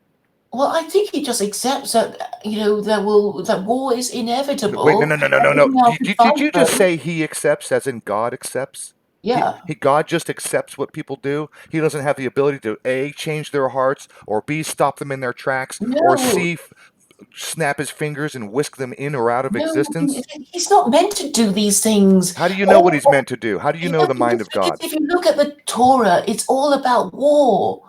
Well, I think he just accepts that that war is Wait, inevitable. no. And we have to Did fight you just them. say he accepts as in God accepts? Yeah. God just accepts what people do. He doesn't have the ability to A, change their hearts, or B, stop them in their tracks, or No, C, snap his fingers and whisk them in or out of no, existence. he's not meant to do these things. How do you know what he's All, meant to do? How do you know Yeah, the mind because of God? if you look at the Torah, it's all about war.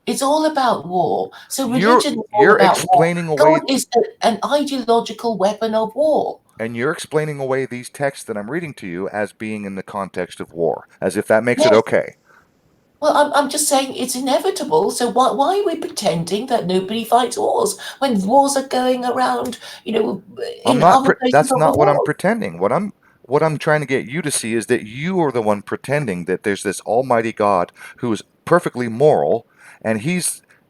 It's all about war. So religion is all You're about war. explaining away God is an ideological weapon of war. and you're explaining away these texts that I'm reading to you as being in the context of war, as if that makes it Yes. okay. Well, I'm just saying it's inevitable. So why are we pretending that nobody fights wars when wars are going around, in other places That's of the not what I'm world? pretending. What I'm trying to get you to see is that you are the one pretending that there's this almighty God who is perfectly moral and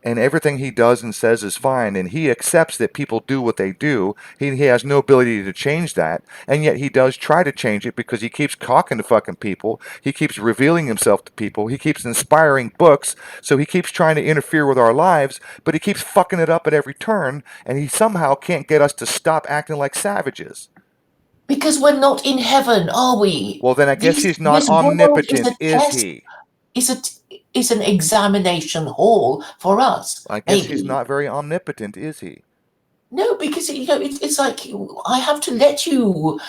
and everything he does and says is fine, and he accepts that people do what they do. He has no ability to change that, and yet he does try to change it because he keeps talking to fucking people. He keeps revealing himself to people. He keeps inspiring books, so he keeps trying to interfere with our lives, but he keeps fucking it up at every turn, and he somehow can't get us to stop acting like savages. Because we're not in heaven, are we? Well, then I guess he's not This world is omnipotent, a is test. he? It's an examination hall for us, I guess he's maybe. not very omnipotent, is he? No, because it's like I have to let you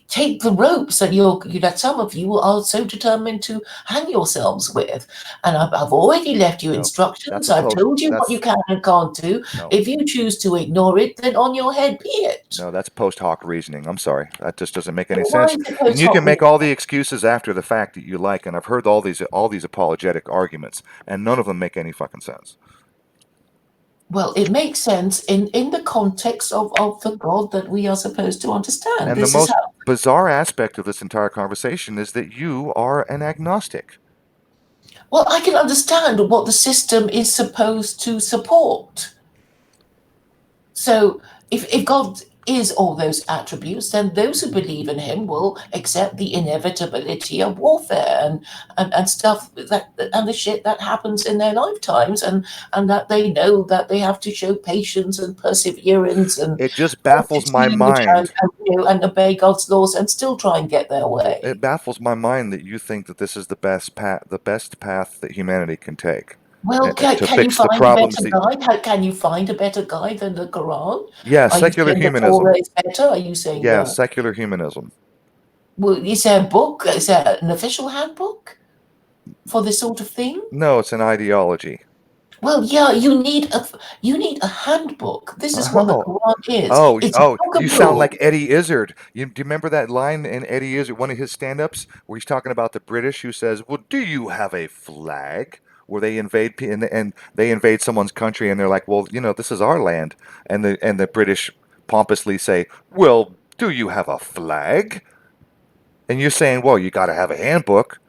take the ropes that some of you are so determined to hang yourselves with, and I've already left you No, instructions. I've told you what you can and can't do. no, If you choose to ignore it, then on your head be it. no, that's post hoc reasoning. I'm sorry. That just doesn't make any Why sense. is it And post you hoc can make reasoning? all the excuses after the fact that you like, and I've heard all these apologetic arguments, and none of them make any fucking sense. Well, it makes sense in the context of the God that we are supposed to understand. And the This is most how. bizarre aspect of this entire conversation is that you are an agnostic. Well, I can understand what the system is supposed to support. So if God is all those attributes, then those who believe in him will accept the inevitability of warfare and stuff that and the shit that happens in their lifetimes, and that they know that they have to show patience and perseverance and It just baffles my fortitude mind. and obey God's laws and still try and get their way. It baffles my mind that you think that this is the best path that humanity can take Well, to can you fix the find a problems better that. guide? Can you find a better guide than the Quran? Yeah, Are you secular saying the Torah humanism. is better? Are you saying Yeah, the secular humanism. Well, is there a book? Is there an official handbook for this sort of thing? No, it's an ideology. Well, yeah, you need a handbook. This is what the Oh, Quran is. It's a book of you sound like rules. Eddie Izzard. Do you remember that line in Eddie Izzard, one of his stand-ups, where he's talking about the British who says, "Well, do you have a flag?" Where they invade and they invade someone's country and they're like, "Well, this is our land," and the British pompously say, "Well, do you have a flag?" And you're saying, "Well, you got to have a handbook."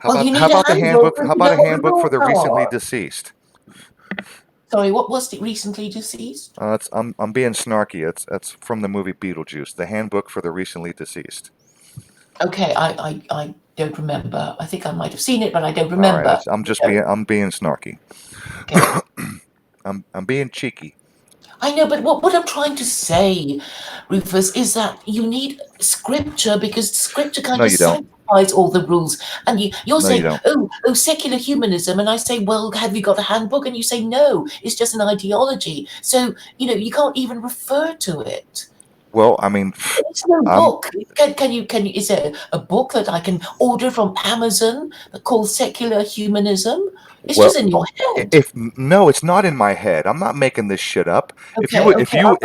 Well, you How need a about the handbook handbook? so How you about know a what the handbook for rules the recently are. deceased? Sorry, what was it recently deceased? I'm being snarky. It's from the movie Beetlejuice, the handbook for the recently deceased. Okay, I don't remember. I think I might have seen it, but I don't All right, remember. I'm being snarky. Okay. I'm being cheeky. I know, but what I'm trying to say, Rufus, is that you need scripture because scripture kind No, of you don't. sanctifies all the rules. And you're No, you saying, don't. oh, secular humanism. And I say, well, have you got a handbook? And you say, no, it's just an ideology. So, you can't even refer to it. Well, I mean, It's no I'm book. Is there a book that I can order from Amazon that called Secular Humanism? It's well. just in your head. If no, it's not in my head. I'm not making this shit up. Okay, If okay. you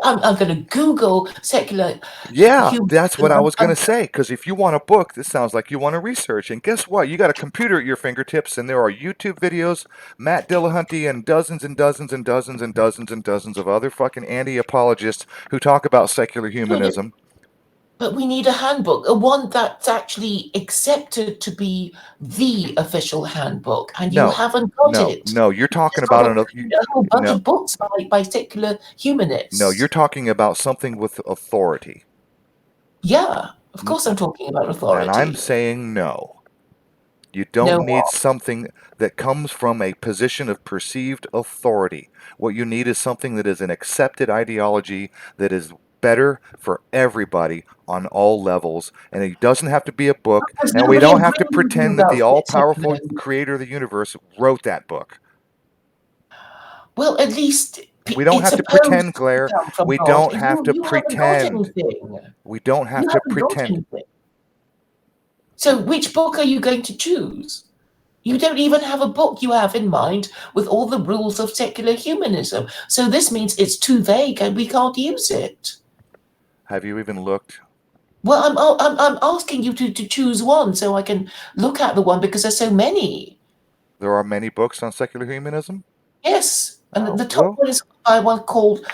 I'm gonna Google secular Yeah, that's humanism. what I was going to say. Because if you want a book, this sounds like you want to research. And guess what? You got a computer at your fingertips, and there are YouTube videos, Matt Dillahunty, and dozens and dozens and dozens and dozens and dozens of other fucking anti-apologists who talk about secular Good, humanism. but we need a handbook, a one that's actually accepted to be the official handbook, and you No, haven't got it. no. You're You've talking just got about another. a whole bunch No, of books by secular no. You're humanists. talking about something with authority, Yeah, of course I'm talking about and I'm authority. saying no. You don't No need what? something that comes from a position of perceived authority. What you need is something that is an accepted ideology that is better for everybody on all levels. And it doesn't have to be a book. Because And we nobody don't have to agrees with you pretend that the about all powerful secularism. creator of the universe wrote that book. Well, at least We don't it's have to supposed pretend, to Claire. come from We God. don't have to You haven't got pretend. anything. We don't You have to haven't got pretend. anything. So, which book are you going to choose? You don't even have a book you have in mind with all the rules of secular humanism. So, this means it's too vague and we can't use it. Have you even looked? Well, I'm asking you to choose one so I can look at the one because there's so many. There are many books on secular humanism. Yes. And the top Well, one is by one called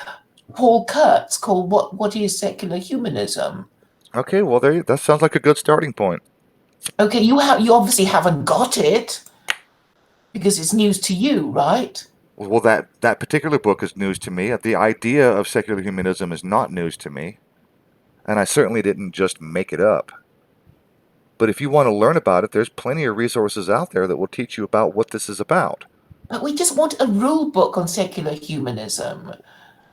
Paul Kurtz called What is Secular Humanism? okay. Well, that sounds like a good starting point. Okay, you obviously haven't got it because it's news to you, right? Well, that particular book is news to me. The idea of secular humanism is not news to me, and I certainly didn't just make it up. But if you want to learn about it, there's plenty of resources out there that will teach you about what this is about. But we just want a rule book on secular humanism.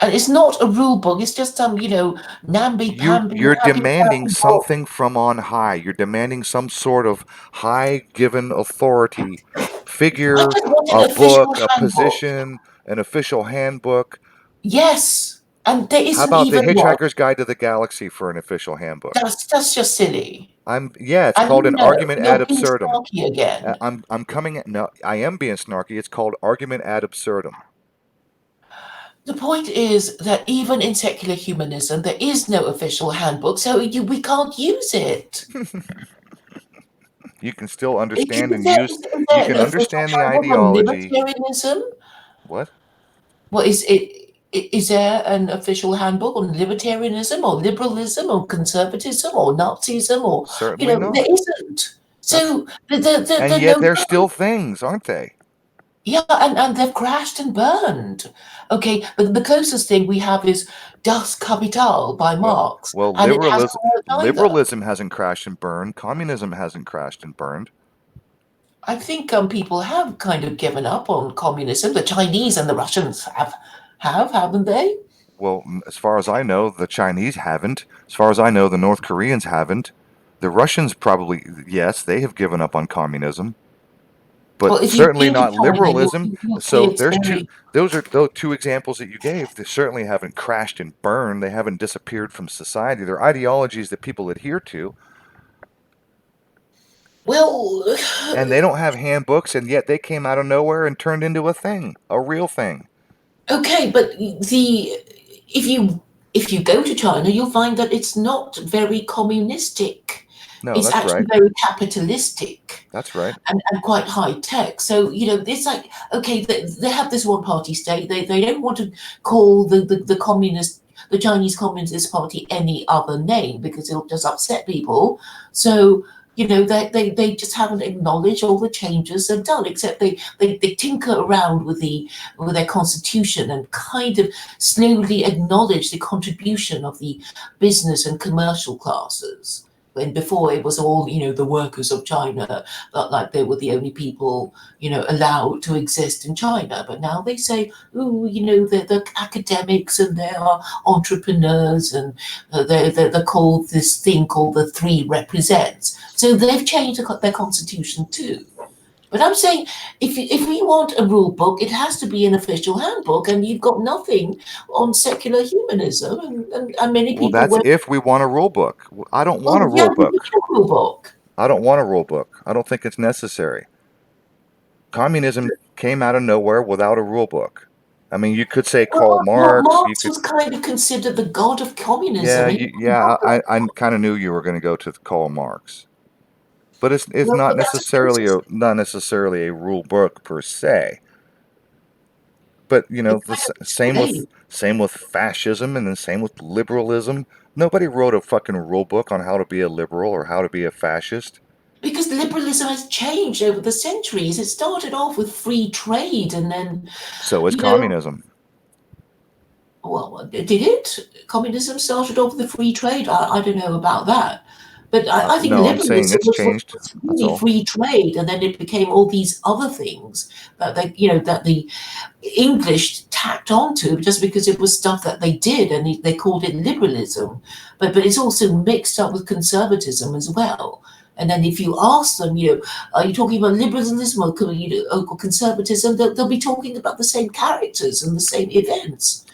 And it's not a rule book, it's just some, namby-pamby, You're demanding happy-clappy book. something from on high. You're demanding some sort of high given authority I figure, just want a an official book, a handbook. position, an official handbook. Yes. And there How isn't about the even one. Hitchhiker's Guide to the Galaxy for an official handbook? That's just silly. It's And called an argument ad you're being absurdum. snarky again. I'm coming at no. I am being snarky. It's called argument ad absurdum. The point is that even in secular humanism, there is no official handbook, so we can't use it. You can still Is understand and there, use. is You there an can official understand the handbook on ideology. libertarianism? What? Well, is there an official handbook on libertarianism or liberalism or conservatism or Nazism or Certainly there not. isn't. That's So the and yet no they're still things, aren't they? yeah, and they've crashed and burned. Okay, but the closest thing we have is Das Kapital by Well, Marx, well, and it hasn't worked either. liberalism hasn't crashed and burned. Communism hasn't crashed and burned. I think people have kind of given up on communism. The Chinese and the Russians haven't they? Well, as far as I know, the Chinese haven't. As far as I know, the North Koreans haven't. The Russians probably, yes, they have given up on communism, Well, but if you've certainly been to not China, liberalism. you'll see So it's very those are those two examples that you gave. They certainly haven't crashed and burned. They haven't disappeared from society. They're ideologies that people adhere to, well. and they don't have handbooks, and yet they came out of nowhere and turned into a thing, a real thing. Okay, but the if you go to China, you'll find that it's not very communistic. No, It's that's actually right. very capitalistic That's right. and quite high tech. So, it's like, okay, they have this one party state. They don't want to call the communist, the Chinese Communist Party any other name because it'll just upset people. So, they just haven't acknowledged all the changes they've done, except they tinker around with their constitution and kind of slowly acknowledge the contribution of the business and commercial classes. When before it was all, the workers of China, felt like they were the only people, allowed to exist in China. But now they say, oh, they're academics and they are entrepreneurs and they're called this thing called the three represents. So they've changed their constitution too. But I'm saying, if we want a rule book, it has to be an official handbook, and you've got nothing on secular humanism, and many Well, people that's went, if we want a rule book. I don't want a oh yeah, rule we need book. a rule book. I don't want a rule book. I don't think it's necessary. Communism came out of nowhere without a rule book. I mean, you could say Karl Well, Marx. You Marx could, was kind of considered the god of yeah, communism. yeah. I kind of knew you were going to go to Karl Marx, but it's Well, not but that's a necessarily closest. a rule book per se. But It the kind of same with explained fascism and the same with liberalism. Nobody wrote a fucking rule book on how to be a liberal or how to be a fascist. because liberalism has changed over the centuries. It started off with free trade, and then, So is you know, communism. well, did it? Communism started off with the free trade. I don't know about that. But I think No, I'm saying liberalism it's changed. was That's really all. free trade, and then it became all these other things that the English tacked onto just because it was stuff that they did, and they called it liberalism. But it's also mixed up with conservatism as well. And then if you ask them, are you talking about liberalism or conservatism? They'll be talking about the same characters and the same events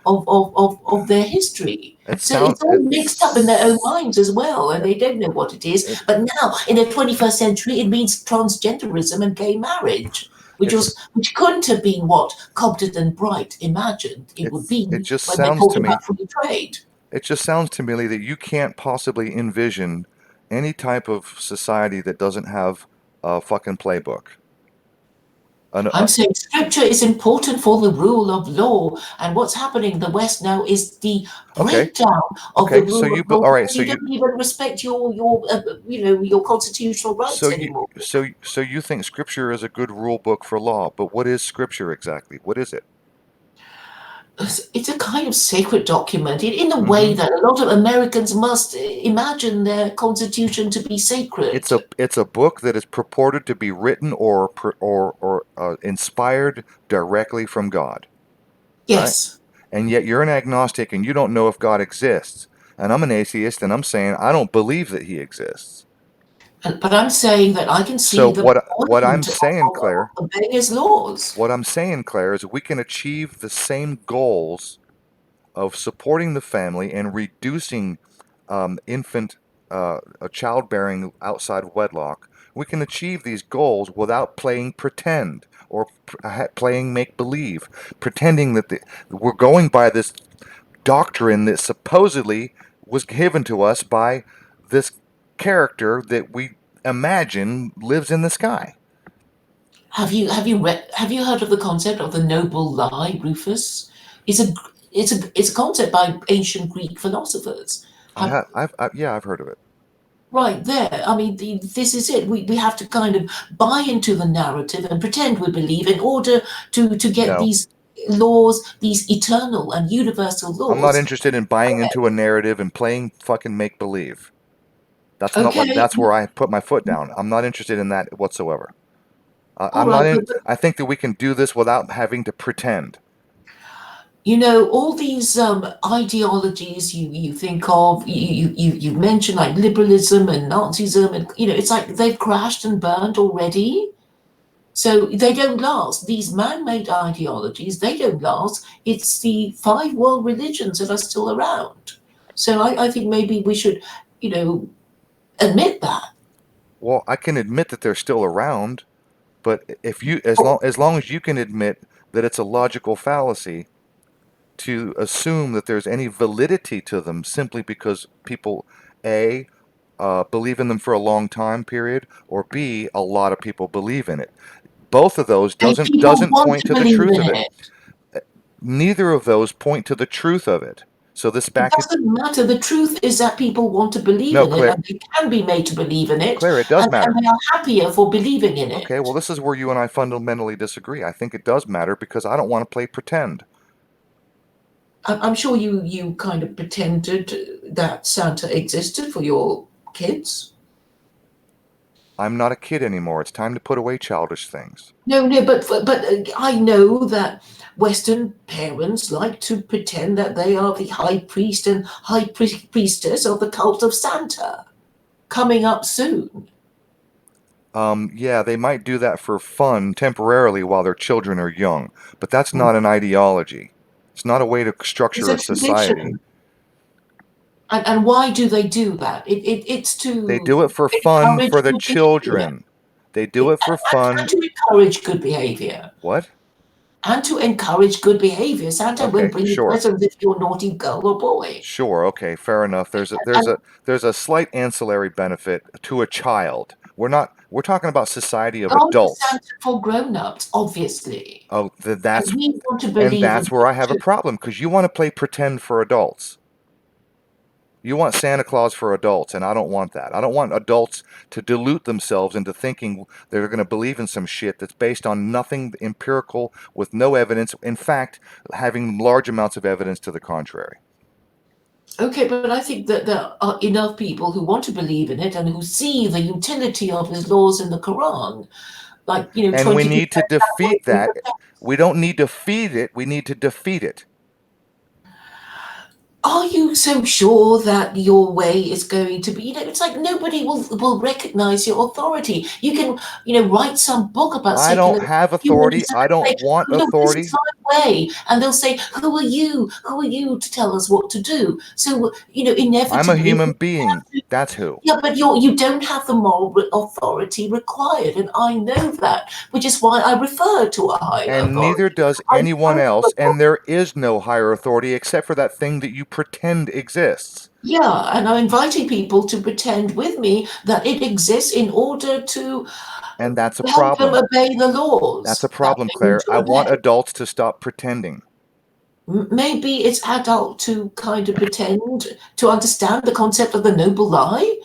of their history. It So sound it's all mixed up in their own it's minds as well, and it, they don't know what it is. it, But now, in the 21st century, it means transgenderism and gay marriage, it's which couldn't have been what Cobden and Bright imagined it would it be just when they sounds talked to me about free trade. it just sounds to me that you can't possibly envision any type of society that doesn't have a fucking playbook. An, I'm saying scripture is important for the rule of law, and what's happening in the West now is the okay, breakdown of the okay. So rule of law all right. because you don't even respect your constitutional rights anymore. So you think scripture is a good rule book for law, but what is scripture exactly? What is it? It's a kind of sacred document in a way Mm-hmm. that a lot of Americans must imagine their constitution to be sacred. It's a book that is purported to be written or inspired directly from God, right? Yes. And yet you're an agnostic and you don't know if God exists. And I'm an atheist and I'm saying I don't believe that he exists. But I'm saying that I can So see the what I'm point saying, of Claire, obeying his laws. what I'm saying, Claire, is we can achieve the same goals of supporting the family and reducing infant childbearing outside of wedlock. We can achieve these goals without playing pretend or playing make believe, pretending that we're going by this doctrine that supposedly was given to us by this character that we imagine lives in the sky. have you heard of the concept of the noble lie, Rufus? It's a it's a concept by ancient Greek philosophers. Have Yeah, I've heard of it. right there. I mean, this is it. We have to kind of buy into the narrative and pretend we believe in order to get No, these laws, these eternal and universal I'm not laws. interested in buying into a narrative and playing fucking make believe. Okay, That's where I put my foot down. I'm not interested in that whatsoever. all I'm not right, in. but I think that we can do this without having to pretend. you know, all these ideologies you think of, you mention like liberalism and Nazism, and you know, it's like they've crashed and burned already. So they don't last. These man-made ideologies, they don't last. It's the five world religions that are still around. So I think maybe we should, you know, admit that. Well, I can admit that they're still around, but if you, Oh, as long as you can admit that it's a logical fallacy to assume that there's any validity to them simply because people, A, believe in them for a long time period, or B, a lot of people believe in it. Both of those and people doesn't want point to to the believe truth in of it. it. Neither of those point to the truth of it. So this It back, doesn't matter. The truth is that people want to believe no, in it Claire, and they can be made to believe in it, Claire, it does and matter. they are happier for believing in Okay, it. well, this is where you and I fundamentally disagree. I think it does matter because I don't want to play pretend. I'm sure you kind of pretended that Santa existed for your kids. I'm not a kid anymore. It's time to put away childish things. No, no, but I know that Western parents like to pretend that they are the high priest and priestess of the cult of Santa coming up soon. Yeah, they might do that for fun temporarily while their children are young, but that's not an ideology. It's not a way to It's structure a a society. tradition. And why do they do that? It's They do to it for fun encourage for the good behavior. children. They do it for And fun. to encourage good behavior. What? And to encourage good behavior. Santa won't Okay, bring you sure. presents if you're a naughty girl or boy. Sure, okay, fair enough. And There's a slight ancillary benefit to a child. We're talking about society of God is adults. Santa for grown-ups, obviously. Oh, And we want to and believe in that's where I it have a too. problem because you want to play pretend for adults. You want Santa Claus for adults, and I don't want that. I don't want adults to delude themselves into thinking they're going to believe in some shit that's based on nothing empirical with no evidence. In fact, having large amounts of evidence to the contrary. Okay, but I think that there are enough people who want to believe in it and who see the utility of his laws in the Quran. Like, you know, And we 20% need to defeat outweighing that. the. We don't need to feed it, we need to defeat it. Are you so sure that your way is going to be, you know, it's like nobody will recognize your authority. You can, you know, write some book about I don't secular have authority. humanism I and don't say, want oh, look, this is authority. my way. And they'll say, who are you? Who are you to tell us what to do? So, you know, I'm a inevitably, human being. That's who. yeah, but you don't have the moral authority required, and I know that, which is why I refer to a higher And neither authority. does I anyone refer to else, a. and there is no higher authority except for that thing that you pretend exists. Yeah, and I'm inviting people to pretend with me that it exists in order to And that's a help them problem. obey the That's a laws that problem, they need Claire. to I want obey. adults to stop pretending. Maybe it's adult to kind of pretend to understand the concept of the noble lie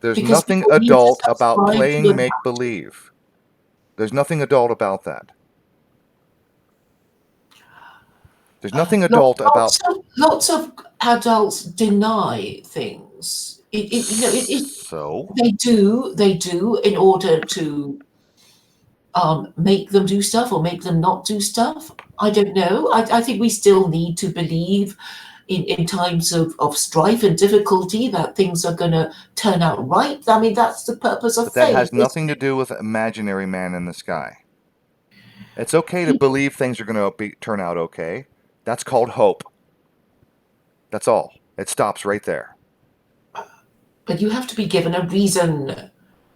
There's because nothing people need to adult about subscribe to playing a. make believe. There's nothing adult about that. There's nothing adult about. Lots of adults deny things. So? They do in order to make them do stuff or make them not do stuff. I don't know. I think we still need to believe in times of strife and difficulty that things are going to turn out right. I mean, that's the purpose of But that faith, has isn't nothing to it? do with imaginary man in the sky. It's okay to believe things are going to turn out okay. That's called hope. That's all. It stops right there. But you have to be given a reason.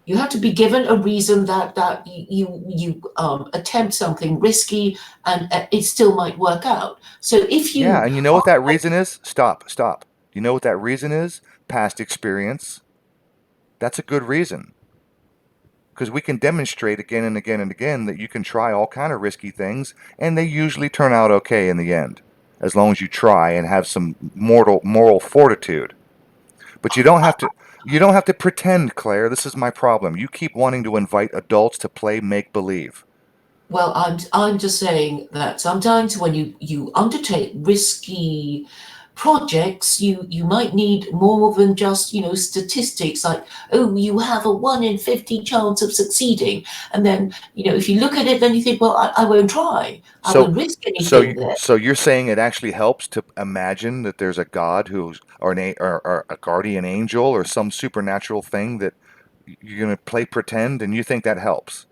You have to be given a reason that you attempt something risky and it still might work out. So if Yeah, you and you know what that reason is? Stop, stop. You know what that reason is? Past experience. That's a good reason. because we can demonstrate again and again and again that you can try all kind of risky things, and they usually turn out okay in the end, as long as you try and have some moral fortitude. But you don't have to pretend, Claire. This is my problem. You keep wanting to invite adults to play make believe. Well, I'm just saying that sometimes when you undertake risky projects, you might need more than just, statistics like, oh, you have a 1 in 50 chance of succeeding. And then, if you look at it, then you think, well, I won't try. I So, won't risk anything there. so you're saying it actually helps to imagine that there's a God who's or a guardian angel or some supernatural thing that you're gonna play pretend, and you think that helps?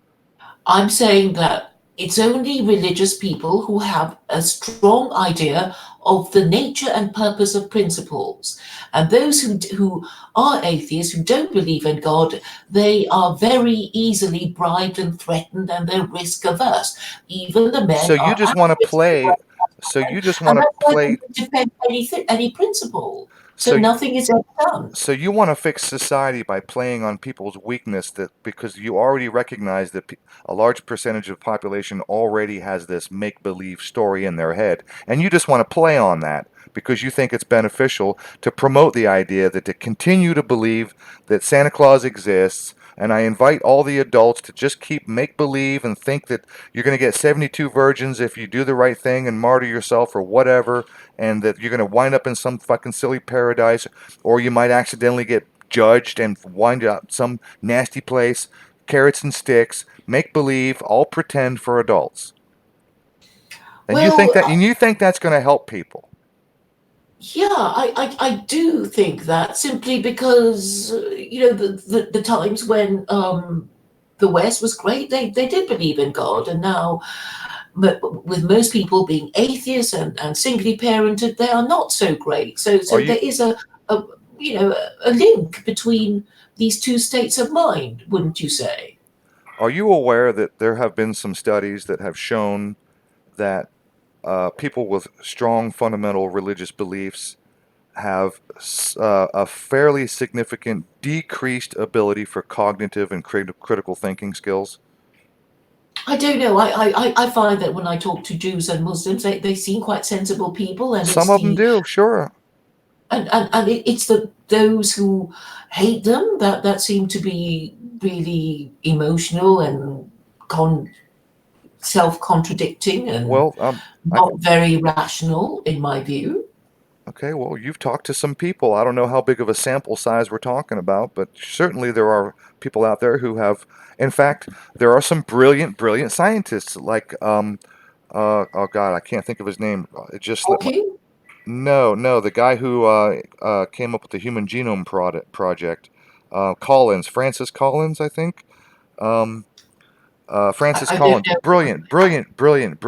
I'm saying that it's only religious people who have a strong idea of the nature and purpose of principles. And those who are atheists, who don't believe in God, they are very easily bribed and threatened, and they're risk averse. Even the So men you are just at want to risk play. averse. So you just want And to that's why they play. don't defend any principle. So So nothing is ever done. So you want to fix society by playing on people's weakness, that because you already recognize that a large percentage of the population already has this make-believe story in their head, and you just want to play on that because you think it's beneficial to promote the idea that to continue to believe that Santa Claus exists. And I invite all the adults to just keep make-believe and think that you're going to get 72 virgins if you do the right thing and martyr yourself or whatever, and that you're going to wind up in some fucking silly paradise, or you might accidentally get judged and wind up some nasty place. Carrots and sticks, make believe, all pretend for adults. Well, And you think that's going to help people. yeah, I do think that simply because, the times when the West was great, they did believe in God, and now, with most people being atheists and singly parented, they are not so great. Are So you there is a a link between these two states of mind, wouldn't you say? are you aware that there have been some studies that have shown that people with strong fundamental religious beliefs have a fairly significant decreased ability for cognitive and critical thinking skills? I don't know. I find that when I talk to Jews and Muslims, they seem quite sensible people, and Some it's of them the do, sure. it's those who hate them that seem to be really emotional and con- self-contradicting and Well, I, not very rational, in my view. okay, well, you've talked to some people. I don't know how big of a sample size we're talking about, but certainly there are people out there who have. In fact, there are some brilliant scientists like oh God, I can't think of his name. It just slipped my. Talking. No, the guy who came up with the Human Genome Project, Francis Collins, I think. Um, Francis I don't Collins, know. brilliant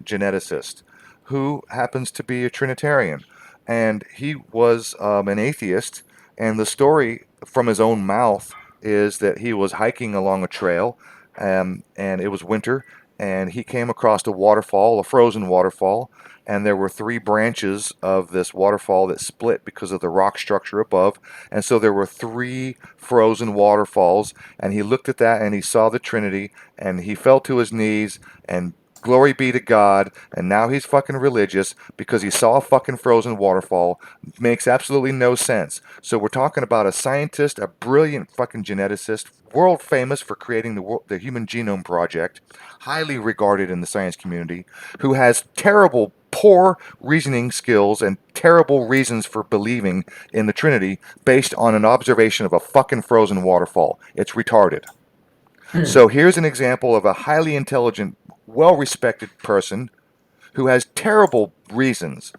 geneticist who happens to be a Trinitarian. And he was an atheist. And the story from his own mouth is that he was hiking along a trail, and it was winter, and he came across a waterfall, a frozen waterfall, and there were three branches of this waterfall that split because of the rock structure above. And so there were three frozen waterfalls, and he looked at that and he saw the Trinity, and he fell to his knees and glory be to God, and now he's fucking religious because he saw a fucking frozen waterfall. Makes absolutely no sense. So we're talking about a scientist, a brilliant fucking geneticist, world famous for creating the Human Genome Project, highly regarded in the science community, who has terrible, poor reasoning skills and terrible reasons for believing in the Trinity based on an observation of a fucking frozen waterfall. It's retarded. Hmm. So here's an example of a highly intelligent, well respected person who has terrible reasons,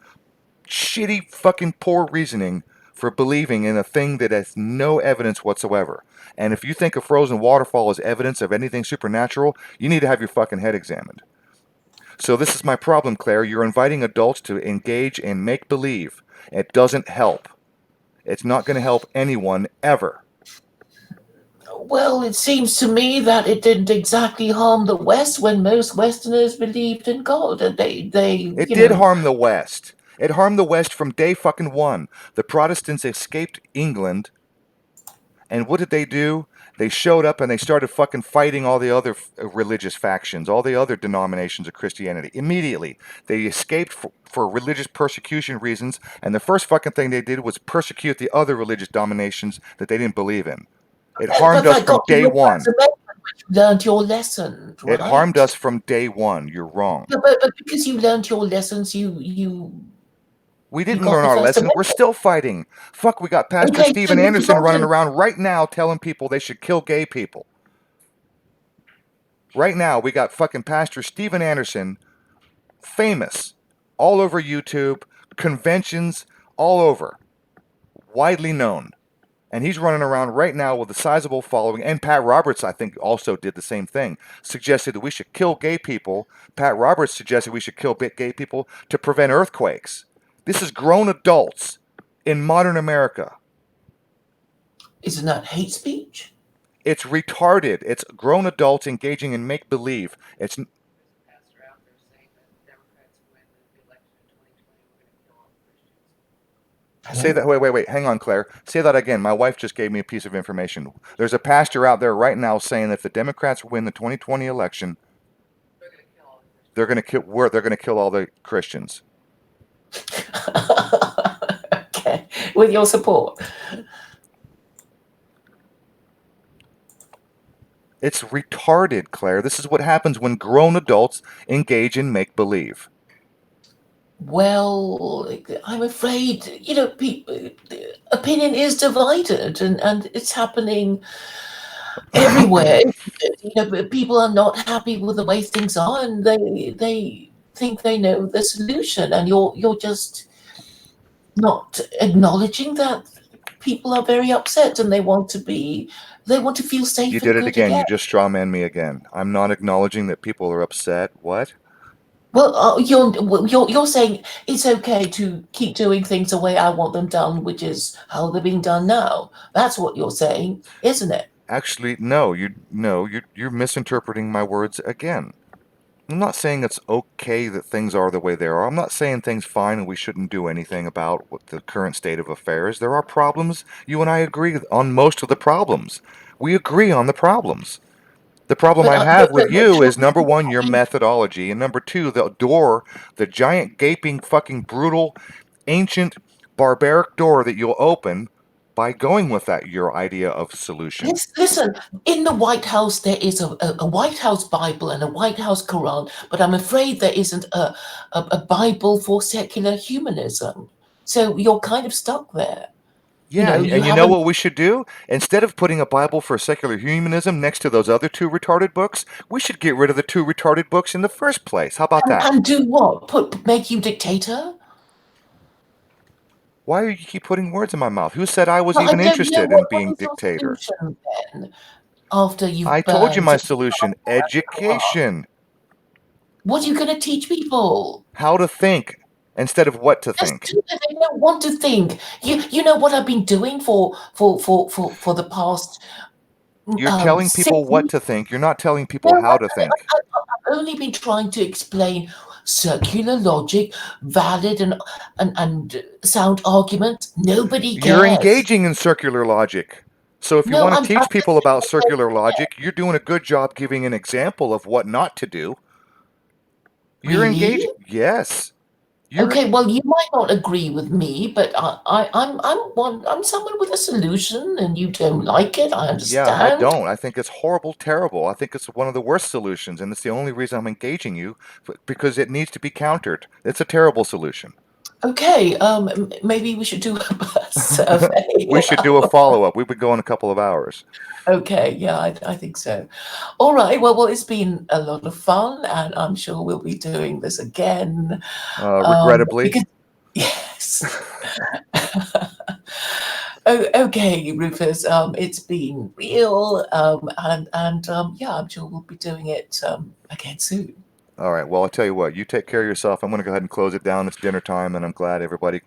shitty, fucking poor reasoning for believing in a thing that has no evidence whatsoever. And if you think a frozen waterfall is evidence of anything supernatural, you need to have your fucking head examined. So this is my problem, Claire. You're inviting adults to engage in make believe. It doesn't help. It's not going to help anyone ever. Well, it seems to me that it didn't exactly harm the West when most Westerners believed in God, and they It did harm the West. It harmed the West from day fucking one. The Protestants escaped England, and what did they do? They showed up and they started fucking fighting all the other religious factions, all the other denominations of Christianity. Immediately, they escaped for religious persecution reasons, and the first fucking thing they did was persecute the other religious dominations that they didn't believe in. It harmed But us that from got you day your one. First Amendment, which you learned your lesson, It harmed right? us from day one. You're wrong. But because you learned your lessons, We you didn't got learn the our First lesson. We're Amendment. still fighting. Fuck, we got Pastor Okay, so Steven if you Anderson want running to, around right now telling people they should kill gay people. Right now, we got fucking Pastor Steven Anderson, famous, all over YouTube, conventions, all over, widely known. And he's running around right now with a sizable following. And Pat Roberts, I think, also did the same thing. Suggested that we should kill gay people. Pat Roberts suggested we should kill gay people to prevent earthquakes. This is grown adults in modern America. isn't that hate speech? It's retarded. It's grown adults engaging in make-believe. It's Say that. Wait. Hang on, Claire. Say that again. My wife just gave me a piece of information. There's a pastor out there right now saying that if the Democrats win the 2020 election, they're going to kill. They're going to kill all the Christians. Okay, with your support. It's retarded, Claire. This is what happens when grown adults engage in make-believe. Well, I'm afraid, opinion is divided, and it's happening everywhere. But people are not happy with the way things are, and they think they know the solution, and you're just not acknowledging that people are very upset and they want to feel safe You and did it good again. again. You just strawman me again. I'm not acknowledging that people are upset. What? Well, you're saying it's okay to keep doing things the way I want them done, which is how they're being done now. That's what you're saying, isn't it? Actually, no. You're misinterpreting my words again. I'm not saying it's okay that things are the way they are. I'm not saying things fine and we shouldn't do anything about what the current state of affairs. There are problems. You and I agree on most of the problems. We agree on the problems. The problem But I have with you is number children one, your methodology, and number two, the giant, gaping, fucking brutal, ancient, barbaric door that you'll open by going with that your idea of solution. Listen, in the White House there is a White House Bible and a White House Quran, but I'm afraid there isn't a Bible for secular humanism. So you're kind of stuck there. Yeah, You and you know haven't. what we should do? Instead of putting a Bible for secular humanism next to those other two retarded books, we should get rid of the two retarded books in the first place. How about that? And do what? Make you dictator? Why do you keep putting words in my mouth? Who said I was Well, I even don't know interested in what being is your dictator? solution then after I you've told you burned my the solution. Bible and the Quran. Education. What are you going to teach people? How to think instead of what to Just think. do it. They don't want to think. You know what I've been doing for the past You're telling six people what years? to think. You're not telling No, people how to think. I've only been trying to explain circular logic, valid and sound argument. Nobody You're cares. engaging in circular logic. So if you No, want to I'm teach people just about saying, circular logic, you're doing a good job giving an example of what not to do. You're really? engaging. Yes. You're Okay, well, you might not agree with me, but I'm someone with a solution, and you don't like it. I Yeah, I understand. don't. I think it's horrible, terrible. I think it's one of the worst solutions, and it's the only reason I'm engaging you because it needs to be countered. It's a terrible solution. Okay, maybe we should do a survey. We should do a follow-up. We've been going a couple of hours. Okay, yeah, I think so. All right, well, it's been a lot of fun, and I'm sure we'll be doing this again. Regrettably. Because yes. Oh, okay, Rufus. It's been real, and yeah, I'm sure we'll be doing it again soon. All right. Well, I'll tell you what. You take care of yourself. I'm going to go ahead and close it down. It's dinner time, and I'm glad everybody,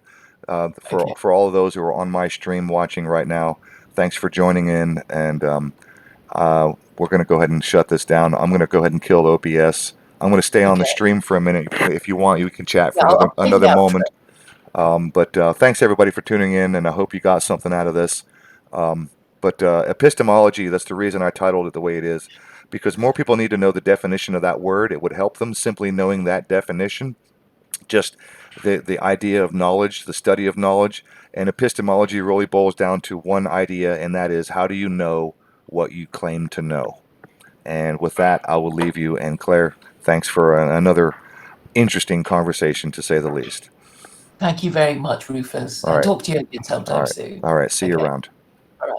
Okay, for all of those who are on my stream watching right now, thanks for joining in. And we're going to go ahead and shut this down. I'm going to go ahead and kill OBS. I'm going to stay on the okay. stream for a minute. If you want, you can chat Yeah, for I'll play the another outro. moment. But thanks everybody for tuning in, and I hope you got something out of this. But epistemology, that's the reason I titled it the way it is, because more people need to know the definition of that word. It would help them simply knowing that definition, just the idea of knowledge, the study of knowledge. And epistemology really boils down to one idea, and that is, how do you know what you claim to know? And with that, I will leave you. And Claire, thanks for another interesting conversation, to say the least. Thank you very much, Rufus. All And right. talk to you again All sometime right. soon. All right. See you Okay. around. All right.